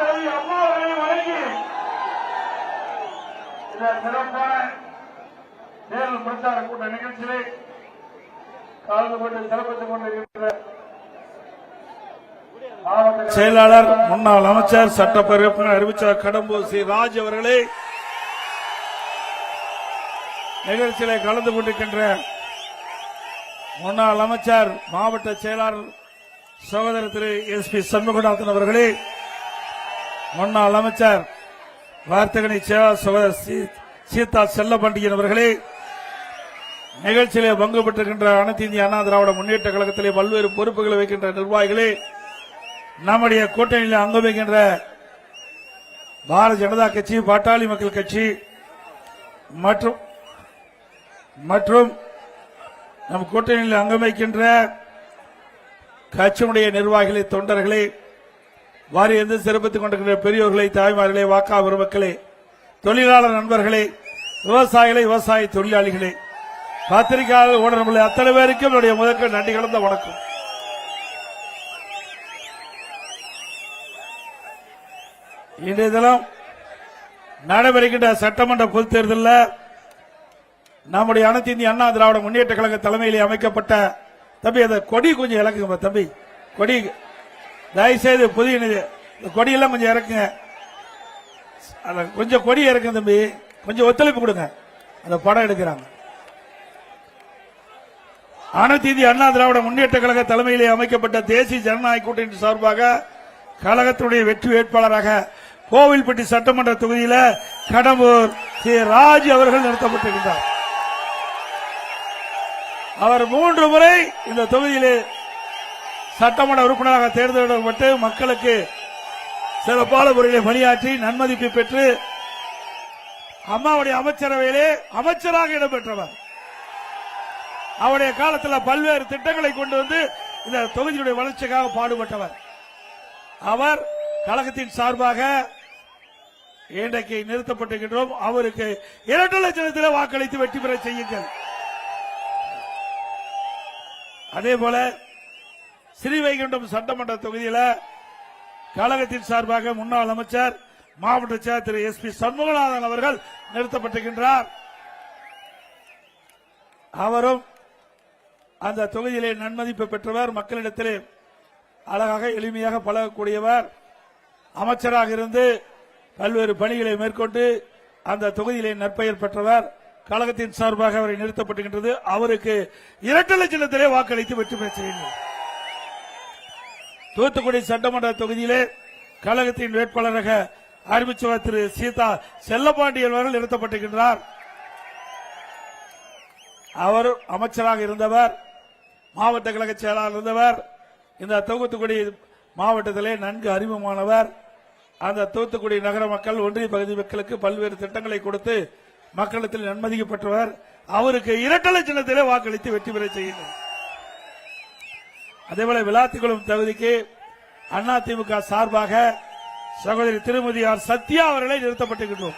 தலைவி அம்மா அவர்களை வழங்கி இந்த சிறப்பான தேர்தல் பிரச்சார கூட்ட நிகழ்ச்சியிலே கலந்து கொண்டு சிறப்பித்துக் கொண்டிருக்கின்ற செயலாளர் முன்னாள் அமைச்சர் சட்டப்பேரவை அறிவிச்சார் கடம்பூர் சி ராஜ் அவர்களே, நிகழ்ச்சியிலே கலந்து கொண்டிருக்கின்ற முன்னாள் அமைச்சர் மாவட்ட செயலாளர் சகோதரர் திரு SP சண்முகநாதன் அவர்களே, முன்னாள் அமைச்சர் வார்த்தகனி சகோதரர் சீதா செல்லப்பாண்டியன் அவர்களே, நிகழ்ச்சியிலே பங்கு பெற்றிருக்கின்ற அனைத்து இந்திய அண்ணா திராவிட முன்னேற்ற கழகத்திலே பல்வேறு பொறுப்புகளை வைக்கின்ற நிர்வாகிகளே, நம்முடைய கூட்டணியில் அங்கம் வைக்கின்ற பாரதிய ஜனதா கட்சி, பாட்டாளி மக்கள் கட்சி மற்றும் நம் கூட்டணியில் அங்கம் வைக்கின்ற கட்சியுடைய நிர்வாகிகளை, தொண்டர்களை, வாரியந்து சிறப்பித்துக் கொண்டிருக்கின்ற பெரியோர்களை, தாய்மார்களே, வாக்கா பெருமக்களே, தொழிலாளர் நண்பர்களே, விவசாயிகளை, விவசாய தொழிலாளிகளே, பத்திரிகையாளர், ஊடகங்களே, அத்தனை பேருக்கும் என்னுடைய முதற்க நன்றி கலந்த வணக்கம். இன்றைய தினம் நடைபெறுகின்ற சட்டமன்ற பொதுத் தேர்தலில் நம்முடைய அனைத்து இந்திய அண்ணா திராவிட முன்னேற்ற கழக தலைமையிலே அமைக்கப்பட்ட தம்பி அந்த கொடி கொஞ்சம் இறக்குங்க தம்பி, கொடி தயவுசெய்து புதிய கொடியெல்லாம் கொஞ்சம் இறக்குங்க, கொஞ்சம் கொடி இறக்குங்க தம்பி, கொஞ்சம் ஒத்துழைப்பு கொடுங்க, அந்த படம் எடுக்கிறாங்க. அனைத்து இந்திய அண்ணா திராவிட முன்னேற்ற கழக தலைமையிலே அமைக்கப்பட்ட தேசிய ஜனநாயக கூட்டணி சார்பாக கழகத்தினுடைய வெற்றி வேட்பாளராக கோவில்பட்டி சட்டமன்ற தொகுதியில் கடம்பூர் சி ராஜ் அவர்கள் நிறுத்தப்பட்டிருக்கிறார். அவர் 3 முறை இந்த தொகுதியிலே சட்டமன்ற உறுப்பினராக தேர்ந்தெடுக்கப்பட்டு மக்களுக்கு சிறப்பான முறையில் பணியாற்றி நன்மதிப்பை பெற்று அம்மாவுடைய அமைச்சரவையிலே அமைச்சராக இடம்பெற்றவர். அவருடைய காலத்தில் பல்வேறு திட்டங்களை கொண்டு வந்து இந்த தொகுதியுடைய வளர்ச்சிக்காக பாடுபட்டவர். அவர் கழகத்தின் சார்பாக இன்றைக்கு நிறுத்தப்பட்டிருக்கின்றோம். அவருக்கு 2 லட்சத்தில் வாக்களித்து வெற்றி பெற செய்யுங்கள். அதே போல ஸ்ரீவைகுண்டம் சட்டமன்ற தொகுதியில் கழகத்தின் சார்பாக முன்னாள் அமைச்சர் மாவட்ட செயலர் திரு SP சண்முகநாதன் அவர்கள் நிறுத்தப்பட்டிருக்கின்றார். அவரும் அந்த தொகுதியிலே நன்மதிப்பு பெற்றவர், மக்களிடத்திலே அழகாக எளிமையாக பழகக்கூடியவர், அமைச்சராக இருந்து பல்வேறு பணிகளை மேற்கொண்டு அந்த தொகுதியிலே நற்பெயர் பெற்றவர். கழகத்தின் சார்பாக அவரை நிறுத்தப்பட்டிருக்கின்றது. அவருக்கு 2 லட்சத்திலே வாக்களித்து வெற்றி பெற செய்யுங்கள். தூத்துக்குடி சட்டமன்ற தொகுதியிலே கழகத்தின் வேட்பாளராக அறிவிச்சவர் திரு சீதா செல்லப்பாண்டியன் அவர்கள் நிறுத்தப்பட்டிருக்கின்றார். அவர் அமைச்சராக இருந்தவர், மாவட்ட கழக செயலாளர் இருந்தவர், இந்த தூத்துக்குடி மாவட்டத்திலே நன்கு அறிமுகமானவர். அந்த தூத்துக்குடி நகர மக்கள், ஒன்றிய பகுதி மக்களுக்கு பல்வேறு திட்டங்களை கொடுத்து மக்களிடத்தில் நன்மதிக்கப்பட்டவர். அவருக்கு 2 லட்சத்திலே வாக்களித்து வெற்றி பெற செய்யுங்கள். அதேபோல விளாத்திக்குளம் தொகுதிக்கு அதிமுக சார்பாக சகோதரி திருமதி ஆர் சத்யா அவர்களை நிறுத்தப்பட்டிருக்கின்றோம்.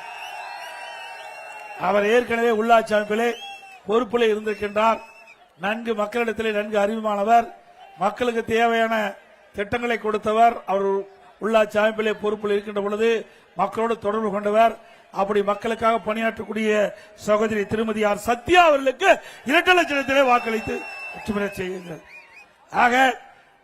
அவர் ஏற்கனவே உள்ளாட்சி அமைப்பிலே பொறுப்பில் இருந்திருக்கின்றார். நன்கு மக்களிடத்திலே நன்கு அறிமுகமானவர், மக்களுக்கு தேவையான திட்டங்களை கொடுத்தவர். அவர் உள்ளாட்சி அமைப்பிலே பொறுப்பில் இருக்கின்ற பொழுது மக்களோடு தொடர்பு கொண்டவர். அப்படி மக்களுக்காக பணியாற்றக்கூடிய சகோதரி திருமதி ஆர் சத்யா அவர்களுக்கு 2 லட்சத்திலே வாக்களித்து வெற்றி பெற செய்யுங்கள். ஆக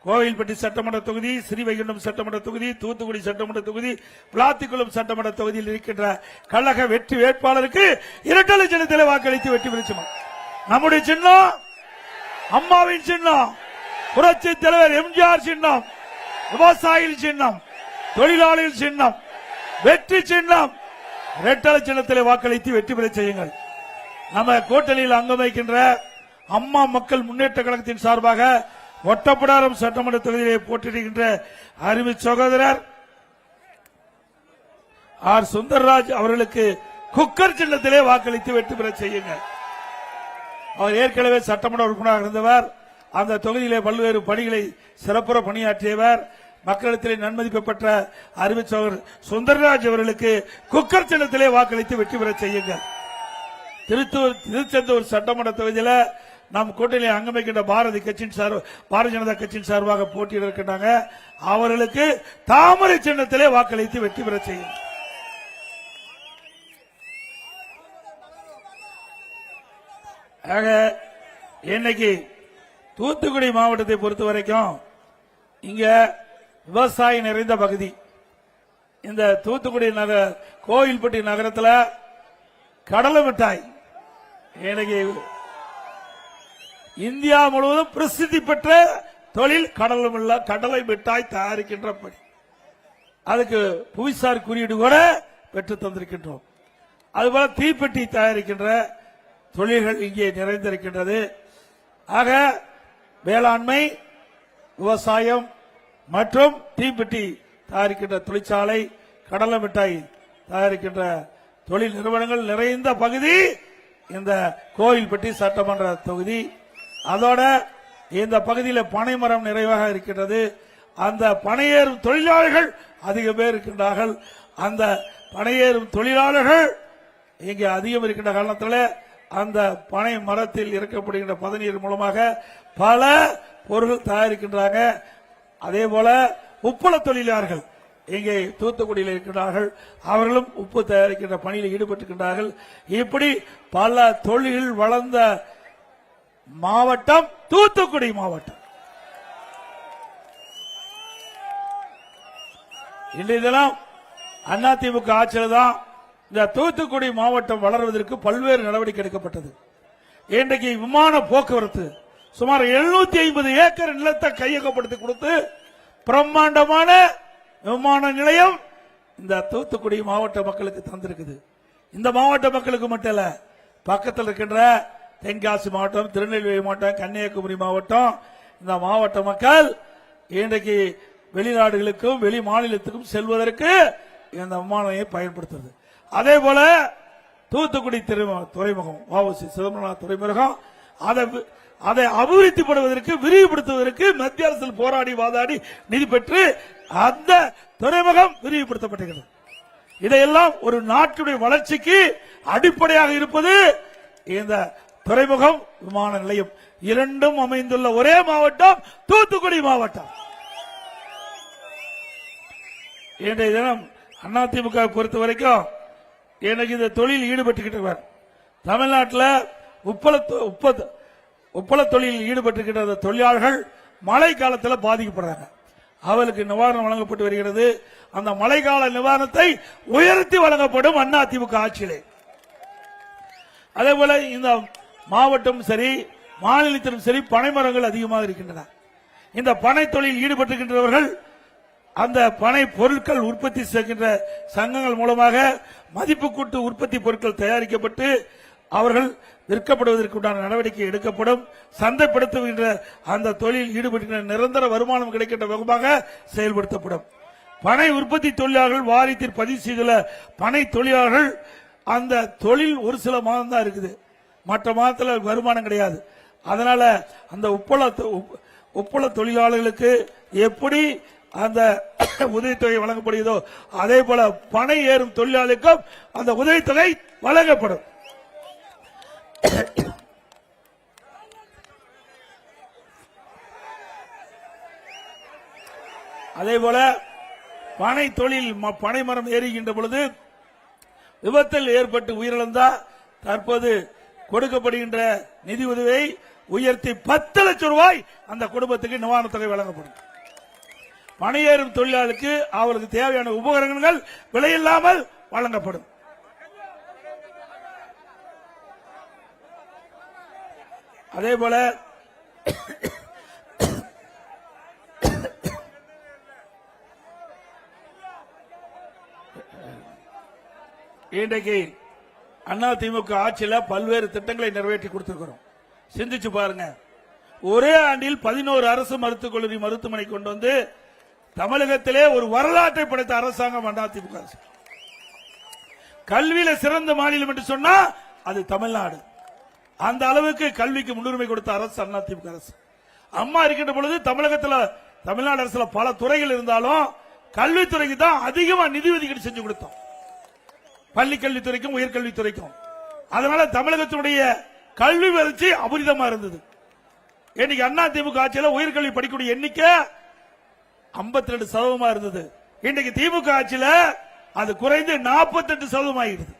கோவில்பட்டி சட்டமன்ற தொகுதி, ஸ்ரீவைகுண்டம் சட்டமன்ற தொகுதி, தூத்துக்குடி சட்டமன்ற தொகுதி, விளாத்திக்குளம் சட்டமன்ற தொகுதியில் இருக்கின்ற கழக வெற்றி வேட்பாளருக்கு 2 லட்சத்திலே வாக்களித்து வெற்றி பெற. நம்முடைய சின்னம் அம்மாவின் சின்னம், புரட்சி தலைவர் எம்ஜிஆர் சின்னம், விவசாயிகள் சின்னம், தொழிலாளர்கள் சின்னம், வெற்றி சின்னம். 2 லட்சத்திலே வாக்களித்து வெற்றி பெற செய்யுங்கள். நம்ம கூட்டணியில் அங்கம் வைக்கின்ற அம்மா மக்கள் முன்னேற்ற கழகத்தின் சார்பாக ஒட்டப்பிடாரம் சட்டமன்ற தொகுதியிலே போட்டியிடுகின்ற அருமை சகோதரர் ஆர் சுந்தர்ராஜ் அவர்களுக்கு குக்கர் சின்னத்திலே வாக்களித்து வெற்றி பெற செய்யுங்கள். அவர் ஏற்கனவே சட்டமன்ற உறுப்பினராக இருந்தவர். அந்த தொகுதியிலே பல்வேறு பணிகளை சிறப்புற பணியாற்றியவர். மக்களிடத்திலே நன்மதிப்பு பெற்ற அருமை சகோதரர் சுந்தர்ராஜ் அவர்களுக்கு குக்கர் சின்னத்திலே வாக்களித்து வெற்றி பெற செய்யுங்கள். திருச்செந்தூர் சட்டமன்ற தொகுதியில் நம் கூட்டணியில் அங்கமைக்கின்ற பாரதிய ஜனதா கட்சியின் சார்பாக போட்டியிட இருக்கின்றாங்க. அவர்களுக்கு தாமரை சின்னத்திலே வாக்களித்து வெற்றி பெற செய்யும். ஆக இன்னைக்கு தூத்துக்குடி மாவட்டத்தை பொறுத்த வரைக்கும் இங்க விவசாயம் நிறைந்த பகுதி. இந்த தூத்துக்குடி கோயில்பட்டி நகரத்தில் கடலை மிட்டாய் இன்னைக்கு இந்தியா முழுவதும் பிரசித்தி பெற்ற தொழில் கடலை மிட்டாய் தயாரிக்கின்ற பணி. அதுக்கு புவிசார் குறியீடு கூட பெற்று தந்திருக்கின்றோம். அதுபோல தீப்பெட்டி தயாரிக்கின்ற தொழில்கள் இங்கே நிறைந்திருக்கின்றது. ஆக வேளாண்மை, விவசாயம் மற்றும் தீப்பெட்டி தயாரிக்கின்ற தொழிற்சாலை, கடலை மிட்டாய் தயாரிக்கின்ற தொழில் நிறுவனங்கள் நிறைந்த பகுதி இந்த கோயில்பட்டி சட்டமன்ற தொகுதி. அதோட இந்த பகுதியில் பனைமரம் நிறைவாக இருக்கின்றது. அந்த பனையேறும் தொழிலாளர்கள் அதிக பேர் இருக்கின்றார்கள். அந்த பனையேறும் தொழிலாளர்கள் இங்கே அதிகம் இருக்கின்ற காரணத்தில் அந்த பனை மரத்தில் இறக்கப்படுகின்ற பதநீர் மூலமாக பல பொருட்கள் தயாரிக்கின்றாங்க. அதே போல உப்பள தொழிலாளர்கள் இங்கே தூத்துக்குடியில் இருக்கின்றார்கள். அவர்களும் உப்பு தயாரிக்கின்ற பணியில் ஈடுபட்டிருக்கின்றார்கள். இப்படி பல தொழில் வளர்ந்த மாவட்டம் தூத்துக்குடி மாவட்டம். இன்றைய தினம் அதிமுக ஆட்சியில் தான் இந்த தூத்துக்குடி மாவட்டம் வளர்வதற்கு பல்வேறு நடவடிக்கை எடுக்கப்பட்டது. இன்றைக்கு விமான போக்குவரத்து சுமார் 750 ஏக்கர் நிலத்தை கையகப்படுத்தி கொடுத்து பிரம்மாண்டமான விமான நிலையம் இந்த தூத்துக்குடி மாவட்ட மக்களுக்கு தந்திருக்குது. இந்த மாவட்ட மக்களுக்கு மட்டும் இல்ல, பக்கத்தில் இருக்கின்ற தென்காசி மாவட்டம், திருநெல்வேலி மாவட்டம், கன்னியாகுமரி மாவட்டம், இந்த மாவட்ட மக்கள் இன்றைக்கு வெளிநாடுகளுக்கும் வெளி மாநிலத்துக்கும் செல்வதற்கு இந்த விமானத்தை பயன்படுத்துறது. அதே போல தூத்துக்குடி துறைமுகம், வஉசி சிதம்பரனார் துறைமுகம், அதை அபிவிருத்திப்படுவதற்கு விரிவுபடுத்துவதற்கு மத்திய அரசில் போராடி வாதாடி நிதி பெற்று அந்த துறைமுகம் விரிவுபடுத்தப்பட்டிருக்கிறது. இதையெல்லாம் ஒரு நாட்டுடைய வளர்ச்சிக்கு அடிப்படையாக இருப்பது இந்த துறைமுகம், விமான நிலையம். இரண்டும் அமைந்துள்ள ஒரே மாவட்டம் தூத்துக்குடி மாவட்டம். இன்றைய தினம் அதிமுக பொறுத்த வரைக்கும் எனக்கு இந்த தொழில் ஈடுபட்டுக்கிட்டவர் தமிழ்நாட்டில் உப்பள தொழிலில் ஈடுபட்டிருக்கின்ற தொழிலாளர்கள் மழை காலத்தில் பாதிக்கப்படுறாங்க. அவர்களுக்கு நிவாரணம் வழங்கப்பட்டு வருகிறது. அந்த மழைக்கால நிவாரணத்தை உயர்த்தி வழங்கப்படும் அதிமுக ஆட்சியிலே. அதே போல இந்த மாவட்டம் சரி, மாநிலத்திலும் சரி, பனைமரங்கள் அதிகமாக இருக்கின்றன. இந்த பனை தொழில் ஈடுபட்டிருக்கின்றவர்கள் அந்த பனை பொருட்கள் உற்பத்தி செய்கின்ற சங்கங்கள் மூலமாக மதிப்பு கூட்டு உற்பத்தி பொருட்கள் தயாரிக்கப்பட்டு அவர்கள் விற்கப்படுவதற்குண்டான நடவடிக்கை எடுக்கப்படும். சந்தைப்படுத்துகின்ற அந்த தொழில் ஈடுபடுகின்ற நிரந்தர வருமானம் கிடைக்கின்ற விதமாக செயல்படுத்தப்படும். பனை உற்பத்தி தொழிலாளர்கள் வாரியத்தில் பதிவு செய்துள்ள பனை தொழிலாளர்கள் அந்த தொழில் ஒரு சில மாதம் தான் இருக்குது, மற்ற மாதத்தில் வருமானம் கிடையாது. அதனால அந்த உப்பள தொழிலாளர்களுக்கு எப்படி அந்த உதவித்தொகை வழங்கப்படுகிறதோ அதே போல பனை ஏறும் தொழிலாளருக்கும் அந்த உதவித்தொகை வழங்கப்படும். அதே போல பனை தொழில் பனை மரம் ஏறுகின்ற பொழுது விபத்தில் ஏற்பட்டு உயிரிழந்தால் தற்போது கொடுக்கப்படுகின்ற நிதி உதவியை உயர்த்தி 10 லட்சம் ரூபாய் அந்த குடும்பத்துக்கு நிவாரணத் தொகை வழங்கப்படும். பணியேறும் தொழிலாளருக்கு அவர்களுக்கு தேவையான உபகரணங்கள் விலையில்லாமல் வழங்கப்படும். அதே போல இன்றைக்கு அதிமுக ஆட்சியில் பல்வேறு திட்டங்களை நிறைவேற்றி கொடுத்திருக்கிறோம். சிந்திச்சு பாருங்க, ஒரே ஆண்டில் 11 அரசு மருத்துவக் கல்லூரி மருத்துவமனை கொண்டு வந்து தமிழகத்திலே ஒரு வரலாற்றை படைத்த அரசாங்கம் அதிமுக அரசு. கல்வியில சிறந்த மாநிலம் என்று சொன்னா அது தமிழ்நாடு. அந்த அளவுக்கு கல்விக்கு முன்னுரிமை கொடுத்த அரசு அதிமுக அரசு. அம்மா இருக்கின்ற பொழுது தமிழ்நாடு அரசுல பல துறைகள் இருந்தாலும் கல்வித்துறைக்கு தான் அதிகமா நிதி ஒதுக்கீடு செஞ்சு கொடுத்தோம், பள்ளி கல்வித்துறைக்கும் உயர்கல்வித்துறைக்கும். அதனால தமிழகத்தினுடைய கல்வி வளர்ச்சி அபரிதமா இருந்தது. இன்னைக்கு அதிமுக ஆட்சியில் உயர்கல்வி படிக்கக்கூடிய எண்ணிக்கை 52% இருந்தது. இன்னைக்கு திமுக ஆட்சியில் அது குறைந்து 48% ஆகிடுது.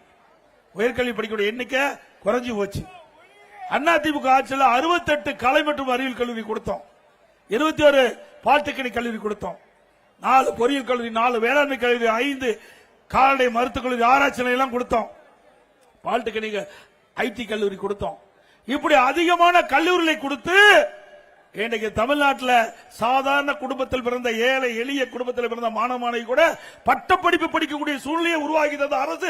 உயர்கல்வி படிக்கக்கூடிய எண்ணிக்கை குறைஞ்சு போச்சு. அதிமுக ஆட்சியில் 68 கலை மற்றும் அறிவியல் கல்லூரி கொடுத்தோம், 21 பாலிடெக்னிக் கல்லூரி கொடுத்தோம், 4 பொறியியல் கல்லூரி, 4 வேளாண்மை கல்லூரி, 5 கால்நடை மருத்துவக் கல்லூரி, ஆராய்ச்சி நிலையம் கொடுத்தோம், பாலிடெக்னிக் ஐடி கல்லூரி கொடுத்தோம். இப்படி அதிகமான கல்லூரிகளை கொடுத்து இன்றைக்கு தமிழ்நாட்டில் சாதாரண குடும்பத்தில் பிறந்த ஏழை எளிய குடும்பத்தில் பிறந்த மாணவ மாணவி கூட பட்டப்படிப்பு படிக்கக்கூடிய சூழ்நிலையை உருவாக்கி தந்த அரசு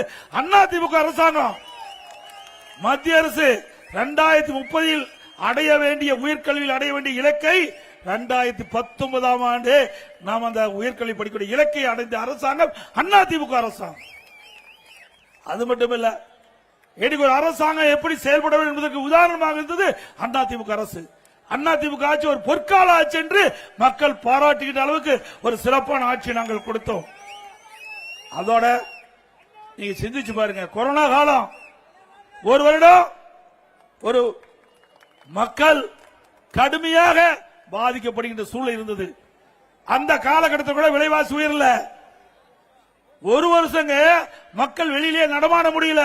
அதிமுக அரசாங்கம். மத்திய அரசு 2030 அடைய வேண்டிய உயர்கல்வியில் அடைய வேண்டிய இலக்கை 2019 ஆண்டு நாம் அந்த உயர்கல்வி படிக்கக்கூடிய இலக்கை அடைந்த அரசாங்கம் அதிமுக அரசாங்கம். அது மட்டுமல்ல, இன்னைக்கு ஒரு அரசாங்கம் எப்படி செயல்பட வேண்டும் என்பதற்கு உதாரணமாக இருந்தது அதிமுக அரசு. அதிமுக ஆட்சி ஒரு பொற்கால ஆட்சி என்று மக்கள் பாராட்டுகின்ற அளவுக்கு ஒரு சிறப்பான ஆட்சி நாங்கள் கொடுத்தோம். அதோட நீங்க சிந்திச்சு பாருங்க, கொரோனா காலம் ஒரு வருடம் ஒரு மக்கள் கடுமையாக பாதிக்கப்படுகின்ற சூழல் இருந்தது. அந்த காலகட்டத்தில் கூட விலைவாசி உயரல. ஒரு வருஷங்க மக்கள் வெளியிலே நடமாட முடியல.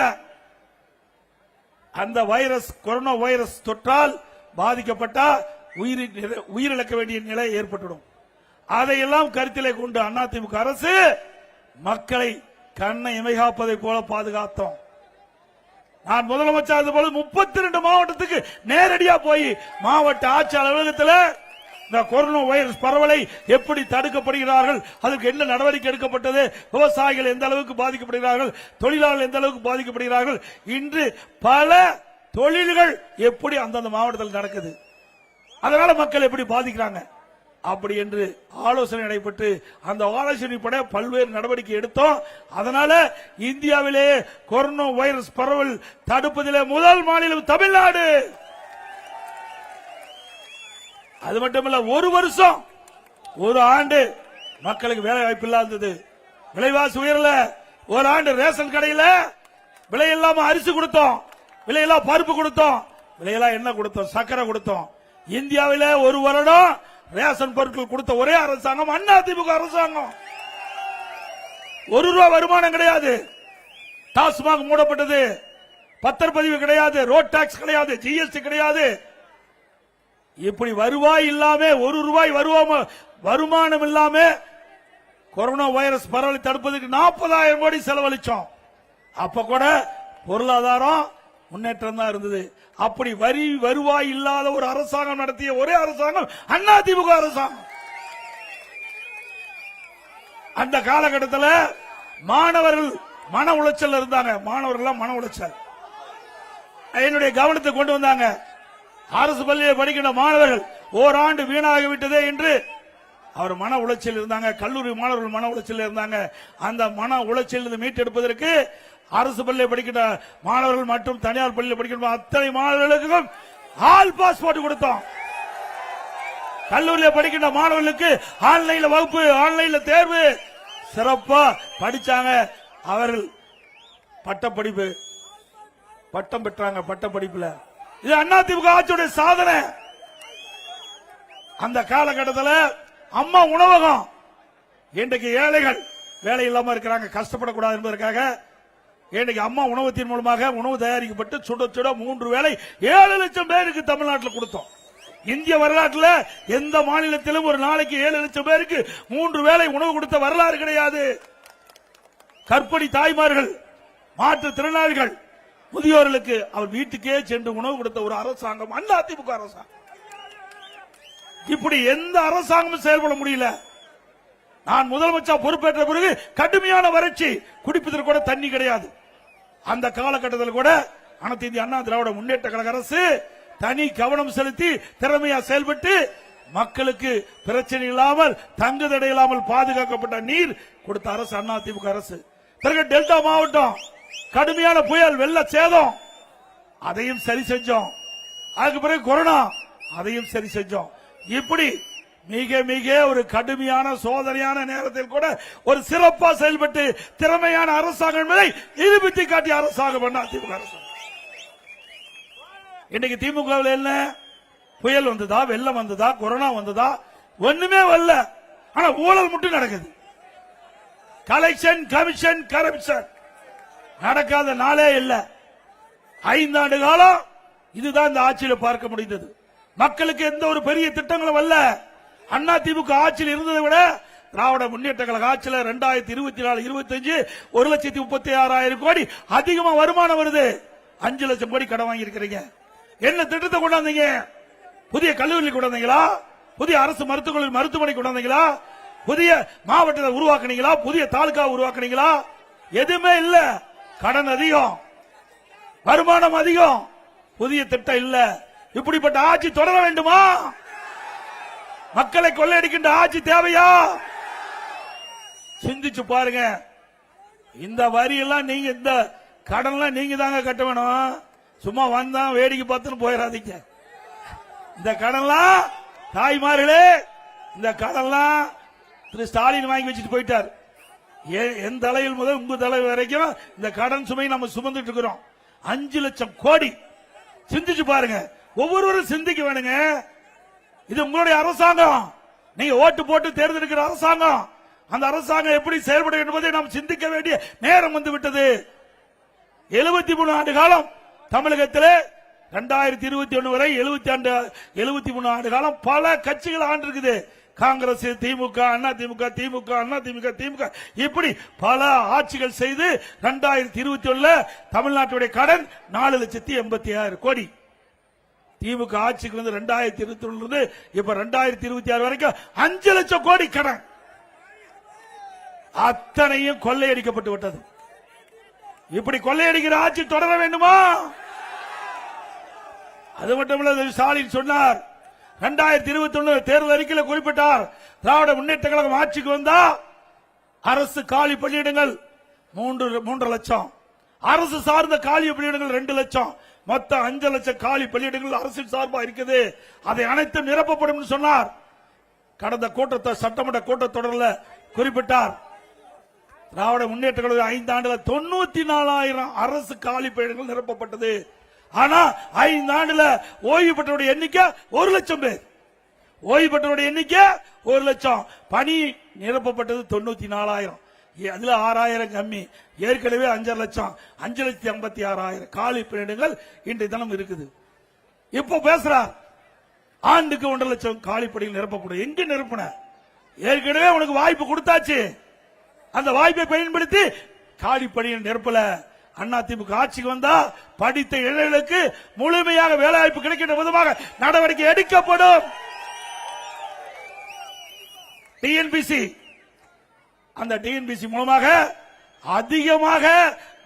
அந்த வைரஸ், கொரோனா வைரஸ் தொற்றால் பாதிக்கப்பட்டா உயிரிழக்க வேண்டிய நிலை ஏற்பட்டுடும். அதையெல்லாம் கருத்திலே கொண்டு அதிமுக அரசு மக்களை கண்ணை இமைகாப்பதை போல பாதுகாத்தோம். நான் முதலமைச்சர் போல 32 மாவட்டத்துக்கு நேரடியா போய் மாவட்ட ஆட்சியாளர் அலுவலகத்தில் இந்த கொரோனா வைரஸ் பரவலை எப்படி தடுக்கப்படுகிறார்கள், அதற்கு என்ன நடவடிக்கை எடுக்கப்பட்டது, விவசாயிகள் எந்த அளவுக்கு பாதிக்கப்படுகிறார்கள், தொழிலாளர்கள் எந்த அளவுக்கு பாதிக்கப்படுகிறார்கள், இன்று பல தொழில்கள் எப்படி அந்தந்த மாவட்டத்தில் நடக்குது, அதனால மக்கள் எப்படி பாதிக்கிறாங்க அப்படி என்று ஆலோசனை நடைபெற்று அந்த ஆலோசனைப்பட பல்வேறு நடவடிக்கை எடுத்தோம். அதனால இந்தியாவிலேயே கொரோனா வைரஸ் பரவல் தடுப்பதிலே முதல் மாநிலம் தமிழ்நாடு. அது மட்டுமல்ல, ஒரு வருஷம் ஒரு ஆண்டு மக்களுக்கு வேலை வாய்ப்பு இல்லாதது, விலைவாசி உயரல. ஒரு ஆண்டு ரேஷன் கடையில் விலை இல்லாம அரிசி கொடுத்தோம், விலையெல்லாம் பருப்பு கொடுத்தோம், விலையெல்லாம் என்ன கொடுத்தோம், சக்கரை கொடுத்தோம். இந்தியாவிலே ஒரு வருடம் ரேஷன் பொருட்கள் கொடுத்த ஒரே அரசாங்கம் அதிமுக அரசாங்கம். ₹1 வருமானம் கிடையாது, டாஸ்மாக் மூடப்பட்டது, பத்திரப்பதிவு கிடையாது, ரோட் டாக்ஸ் கிடையாது, ஜிஎஸ்டி கிடையாது. இப்படி வருவாய் இல்லாம ₹1 வருமானம் இல்லாம கொரோனா வைரஸ் பரவலை தடுப்பதற்கு 40,000 கோடி செலவழிச்சோம். அப்ப கூட பொருளாதாரம் முன்னேற்றம் தான் இருந்தது. அப்படி வருவாய் இல்லாத ஒரு அரசாங்கம் நடத்திய ஒரே அரசாங்கம் அதிமுக அரசாங்கம். அந்த காலகட்டத்தில் மாணவர்கள் மன உளைச்சல் இருந்தாங்க. மாணவர்கள் மன உளைச்சல் என்னுடைய கவனத்தை கொண்டு வந்தாங்க. அரசு பள்ளியில் படிக்கின்ற மாணவர்கள் ஓராண்டு வீணாகிவிட்டதே என்று அவர் மன உளைச்சல் இருந்தாங்க. கல்லூரி மாணவர்கள் மன உளைச்சல் இருந்தாங்க. அந்த மன உளைச்சல் மீட்டெடுப்பதற்கு அரசு பள்ளியில் படிக்கின்ற மாணவர்கள் மற்றும் தனியார் பள்ளியில் படிக்கின்ற அத்தனை மாணவர்களுக்கும் ஆல் பாஸ் போட்டு கொடுத்தோம். கல்லூரியில் படிக்கின்ற மாணவர்களுக்கு ஆன்லைன்ல வகுப்பு, ஆன்லைன்ல தேர்வு, சிறப்பா படிச்சாங்க. அவர்கள் பட்டப்படிப்பு பட்டம் பெற்றாங்க. பட்டப்படிப்புல இது அதிமுக ஆட்சியுடைய சாதனை. அந்த காலகட்டத்தில் அம்மா உணவகம், இன்றைக்கு ஏழைகள் வேலை இல்லாம இருக்கிறாங்க, கஷ்டப்படக்கூடாது என்பதற்காக இன்றைக்கு அம்மா உணவகத்தின் மூலமாக உணவு தயாரிக்கப்பட்டு சுட சுட 3 வேளை 7 லட்சம் பேருக்கு தமிழ்நாட்டில் கொடுத்தோம். இந்திய வரலாற்றில் எந்த மாநிலத்திலும் ஒரு நாளைக்கு 7 லட்சம் பேருக்கு 3 வேளை உணவு கொடுத்த வரலாறு கிடையாது. கர்ப்பிணி தாய்மார்கள், மாற்றுத்திறனாளிகள், முதியோர்களுக்கு அவர் வீட்டுக்கே சென்று உணவு கொடுத்த ஒரு அரசாங்கம் அதிமுக அரசாங்கம். இப்படி எந்த அரசாங்கமும் செயல்பட முடியல. நான் முதலமைச்சர் பொறுப்பேற்ற பிறகு கடுமையான வறட்சி, குடிப்பதற்கு கூட தண்ணி கிடையாது. அந்த காலகட்டத்தில் கூட அனைத்து இந்திய அண்ணா திராவிட முன்னேற்ற கழக அரசு தனி கவனம் செலுத்தி திறமையா செயல்பட்டு மக்களுக்கு பிரச்சனை இல்லாமல் தங்குதடை இல்லாமல் பாதுகாக்கப்பட்ட நீர் கொடுத்த அரசு அதிமுக அரசு. பிறகு டெல்டா மாவட்டம் கடுமையான புயல், வெள்ள சேதம், அதையும் சரி செஞ்சோம். அதுக்கு பிறகு கொரோனா, அதையும் சரி செஞ்சோம். இப்படி மிக மிக ஒரு கடுமையான சோதனையான நேரத்தில் கூட ஒரு சிறப்பா செயல்பட்டு திறமையான அரசாங்கம் என்பதை நிரூபித்து காட்டிய அரசாங்கம் அதிமுக அரசாங்கம். இன்னைக்கு திமுகவில் என்ன புயல் வந்ததா, வெள்ளம் வந்ததா, கொரோனா வந்ததா, ஒண்ணுமே வரல. ஆனா ஊழல் மட்டும் நடக்குது. கலெக்ஷன், கமிஷன், கரப்ஷன் நடக்காத நாளே இல்ல. 5 ஆண்டு காலம் இதுதான் இந்த ஆட்சியில் பார்க்க முடிந்தது. மக்களுக்கு எந்த ஒரு பெரிய திட்டங்களும் அல்ல. அண்ணா திமுக ஆட்சியில் இருந்ததை விட திராவிட முன்னேற்ற கழக ஆட்சியில் 2024-25 1,36,000 கோடி அதிகமா வருமானம் வருது. 5 லட்சம் கோடி கடன் வாங்கி இருக்கிறீங்க. என்ன திட்டத்தை கொண்டாந்தீங்க? புதிய கல்லூரி கொண்டாந்தீங்களா? புதிய அரசு மருத்துவமனை கொண்டாந்தீங்களா? புதிய மாவட்டத்தை உருவாக்குனீங்களா? புதிய தாலுகா உருவாக்குனீங்களா? எதுவுமே இல்ல. கடன் அதிகம், வருமானம் அதிகம், புதிய திட்டம் இல்ல. இப்படிப்பட்ட ஆட்சி தொடர வேண்டுமா? மக்களை கொள்ளையடிக்கின்ற ஆட்சி தேவையா? சிந்திச்சு பாருங்க. இந்த வரி எல்லாம் நீங்க, இந்த கடன்லாம் நீங்க தாங்க கட்ட வேணும். சும்மா வந்தா வேடிக்கை பார்த்துன்னு போயிடாதீங்க. இந்த கடன்லாம் தாய்மார்களே, இந்த கடன்லாம் திரு ஸ்டாலின் வாங்கி வச்சுட்டு போயிட்டார். என் தலையில் முதல் உங்க தலை வரைக்கும் இந்த கடன் சுமை நம்ம சுமந்துட்டு இருக்கிறோம். 5 லட்சம் கோடி. சிந்திச்சு பாருங்க. ஒவ்வொருவரும் சிந்திக்க வேணுங்க. இது உங்களுடைய அரசாங்கம். நீங்க ஓட்டு போட்டு தேர்ந்தெடுக்கிற அரசாங்கம். அந்த அரசாங்கம் எப்படி செயல்பட என்பதை நாம் சிந்திக்க வேண்டிய நேரம் வந்து விட்டது. 73 ஆண்டு காலம் தமிழகத்திலே 2021 வரை 73 ஆண்டு காலம் பல கட்சிகள் ஆண்டு இருக்குது. காங்கிரஸ், திமுக, அண்ணா திமுக, திமுக, அண்ணா திமுக, திமுக, இப்படி பல ஆட்சிகள் செய்து 2021 தமிழ்நாட்டுடைய கடன் 4,86,000 கோடி. திமுக ஆட்சிக்கு வந்து 2021 இப்ப 2026 வரைக்கும் 5 லட்சம் கோடி கடன். அத்தனையும் கொள்ளையடிக்கப்பட்டு விட்டது. இப்படி கொள்ளையடிக்கிற ஆட்சி தொடர வேண்டுமா? அது மட்டுமல்ல, ஸ்டாலின் சொன்னார் 2021 தேர்தல் அறிக்கையில் குறிப்பிட்டார், திராவிட முன்னேற்ற கழகம் ஆட்சிக்கு வந்தா அரசு காலி பணியிடங்கள் 3 லட்சம், அரசு சார்ந்த காலி பணியிடங்கள் 2 லட்சம், மொத்தம் 5 லட்சம் காலி பணியிடங்கள் அரசின் சார்பா இருக்குது. அதை அனைத்தும் நிரப்பப்படும் சொன்னார். கடந்த சட்டமன்ற கூட்டத்தொடரில் குறிப்பிட்டார். திராவிட முன்னேற்ற கழகம் 5 ஆண்டுல 94,000 அரசு காலி பணியிடங்கள் நிரப்பப்பட்டது. ஆனா 5 ஆண்டுல ஓய்வு பெற்றவருடைய எண்ணிக்கை 1 லட்சம் பேர். ஓய்வு பெற்றவருடைய எண்ணிக்கை 1 லட்சம். பணி நிரப்பப்பட்டது 94,000. அதுல 6,000 கம்மி. ஏற்கனவே 5 லட்சம், 5,56,000 காலி பணியிடங்கள் இன்றைய தினம் இருக்குது. இப்ப பேசுறார் ஆண்டுக்கு 1 லட்சம் காலி பணிகள் நிரப்பப்படும். எங்க நிரப்பின? ஏற்கனவே உனக்கு வாய்ப்பு கொடுத்தாச்சு. அந்த வாய்ப்பை பயன்படுத்தி காலி பணிகள் நிரப்பல. அண்ணா திமுக ஆட்சிக்கு வந்தா படித்த இளைஞர்களுக்கு முழுமையாக வேலைவாய்ப்பு கிடைக்கின்ற விதமாக நடவடிக்கை எடுக்கப்படும். டிஎன்பிசி, அந்த டிஎன்பிசி மூலமாக அதிகமாக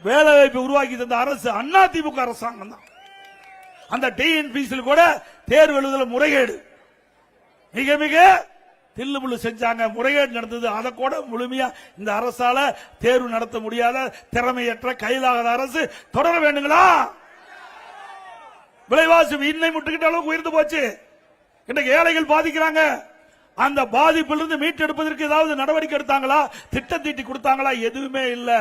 வேலைவாய்ப்பு உருவாக்கி தந்த அரசு அண்ணா திமுக அரசாங்கம் தான். அந்த டிஎன்பிசி கூட தேர்வு எழுதுதல் முறைகேடு மிக மிக தில்லுமுள்ளு செஞ்சாங்க. முறைகேடு நடந்தது. அதை கூட முழுமையா இந்த அரசால தேர்வு நடத்த முடியாத திறமையற்ற கையிலாகாத அரசு தொடர வேண்டுங்களா? விலைவாசி இன்னை முட்டுக்கிட்ட அளவுக்கு உயர்ந்து போச்சு. இன்றைக்கு ஏழைகள் பாதிக்கிறாங்க. அந்த பாதிப்பிலிருந்து மீட்டெடுப்பதற்கு ஏதாவது நடவடிக்கை எடுத்தாங்களா? திட்டம் தீட்டி கொடுத்தாங்களா? எதுவுமே இல்ல.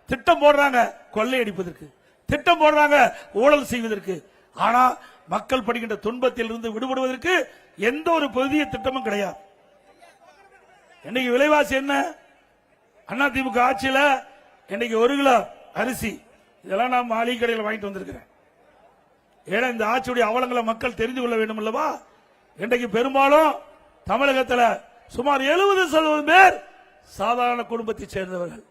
திட்டம் போடுறாங்க கொள்ளையடிப்பதற்கு, திட்டம் போடுறாங்க ஊழல் செய்வதற்கு. ஆனா மக்கள் படுகின்ற துன்பத்தில் இருந்து விடுபடுவதற்கு எந்த ஒரு புதிய திட்டமும் கிடையாது. இன்னைக்கு விலைவாசி என்ன? அண்ணா திமுக ஆட்சியில இன்னைக்கு 1 கிலோ அரிசி, இதெல்லாம் நான் மளிகை கடையில் வாங்கிட்டு வந்திருக்கிறேன். ஏன்னா இந்த ஆட்சியுடைய அவலங்களை மக்கள் தெரிந்து கொள்ள வேண்டும் அல்லவா? இன்றைக்கு பெரும்பாலும் தமிழகத்தில் சுமார் 70% பேர் சாதாரண குடும்பத்தை சேர்ந்தவர்கள்.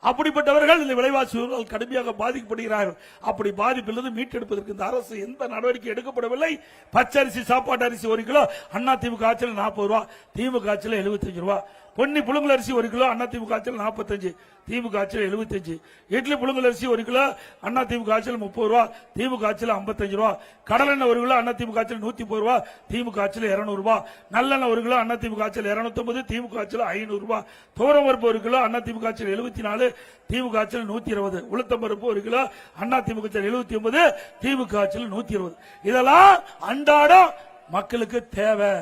அப்படிப்பட்டவர்கள் இந்த விலைவாசி கடுமையாக பாதிக்கப்படுகிறார்கள். அப்படி பாதிப்பிலிருந்து மீட்டெடுப்பதற்கு இந்த அரசு எந்த நடவடிக்கை எடுக்கப்படவில்லை. பச்சரிசி, சாப்பாட்டு அரிசி 1 கிலோ அண்ணா திமுக ஆட்சியில் 40 ரூபாய், திமுக ஆட்சியில் 75 ரூபாய். பொன்னி புழுங்கல் அரிசி 1 கிலோ அண்ணா திமுக ஆட்சியில் 45, திமுக ஆட்சியில் 75. இட்லி புழுங்கல் அரிசி 1 கிலோ அண்ணா திமுக ஆட்சியில் 30 ரூபாய், திமுக ஆட்சியில் 55 ரூபாய். கடலெண்ணெய் 1 கிலோ அண்ணா திமுக ஆட்சியில் 130 ரூபாய், திமுக ஆட்சியில் 200 ரூபாய். நல்லெண்ணெய் 1 கிலோ அண்ணா திமுக ஆட்சியில் 250, திமுக ஆட்சியில் 500 ரூபாய். துவரம் பருப்பு 1 கிலோ அண்ணா திமுக ஆட்சியில் 74, திமுக ஆட்சியில் 120. உளுத்தம் பருப்பு 1 கிலோ அண்ணா திமுக ஆட்சியில் 79, திமுக ஆட்சியில் 120. இதெல்லாம் அன்றாடம் மக்களுக்கு தேவை,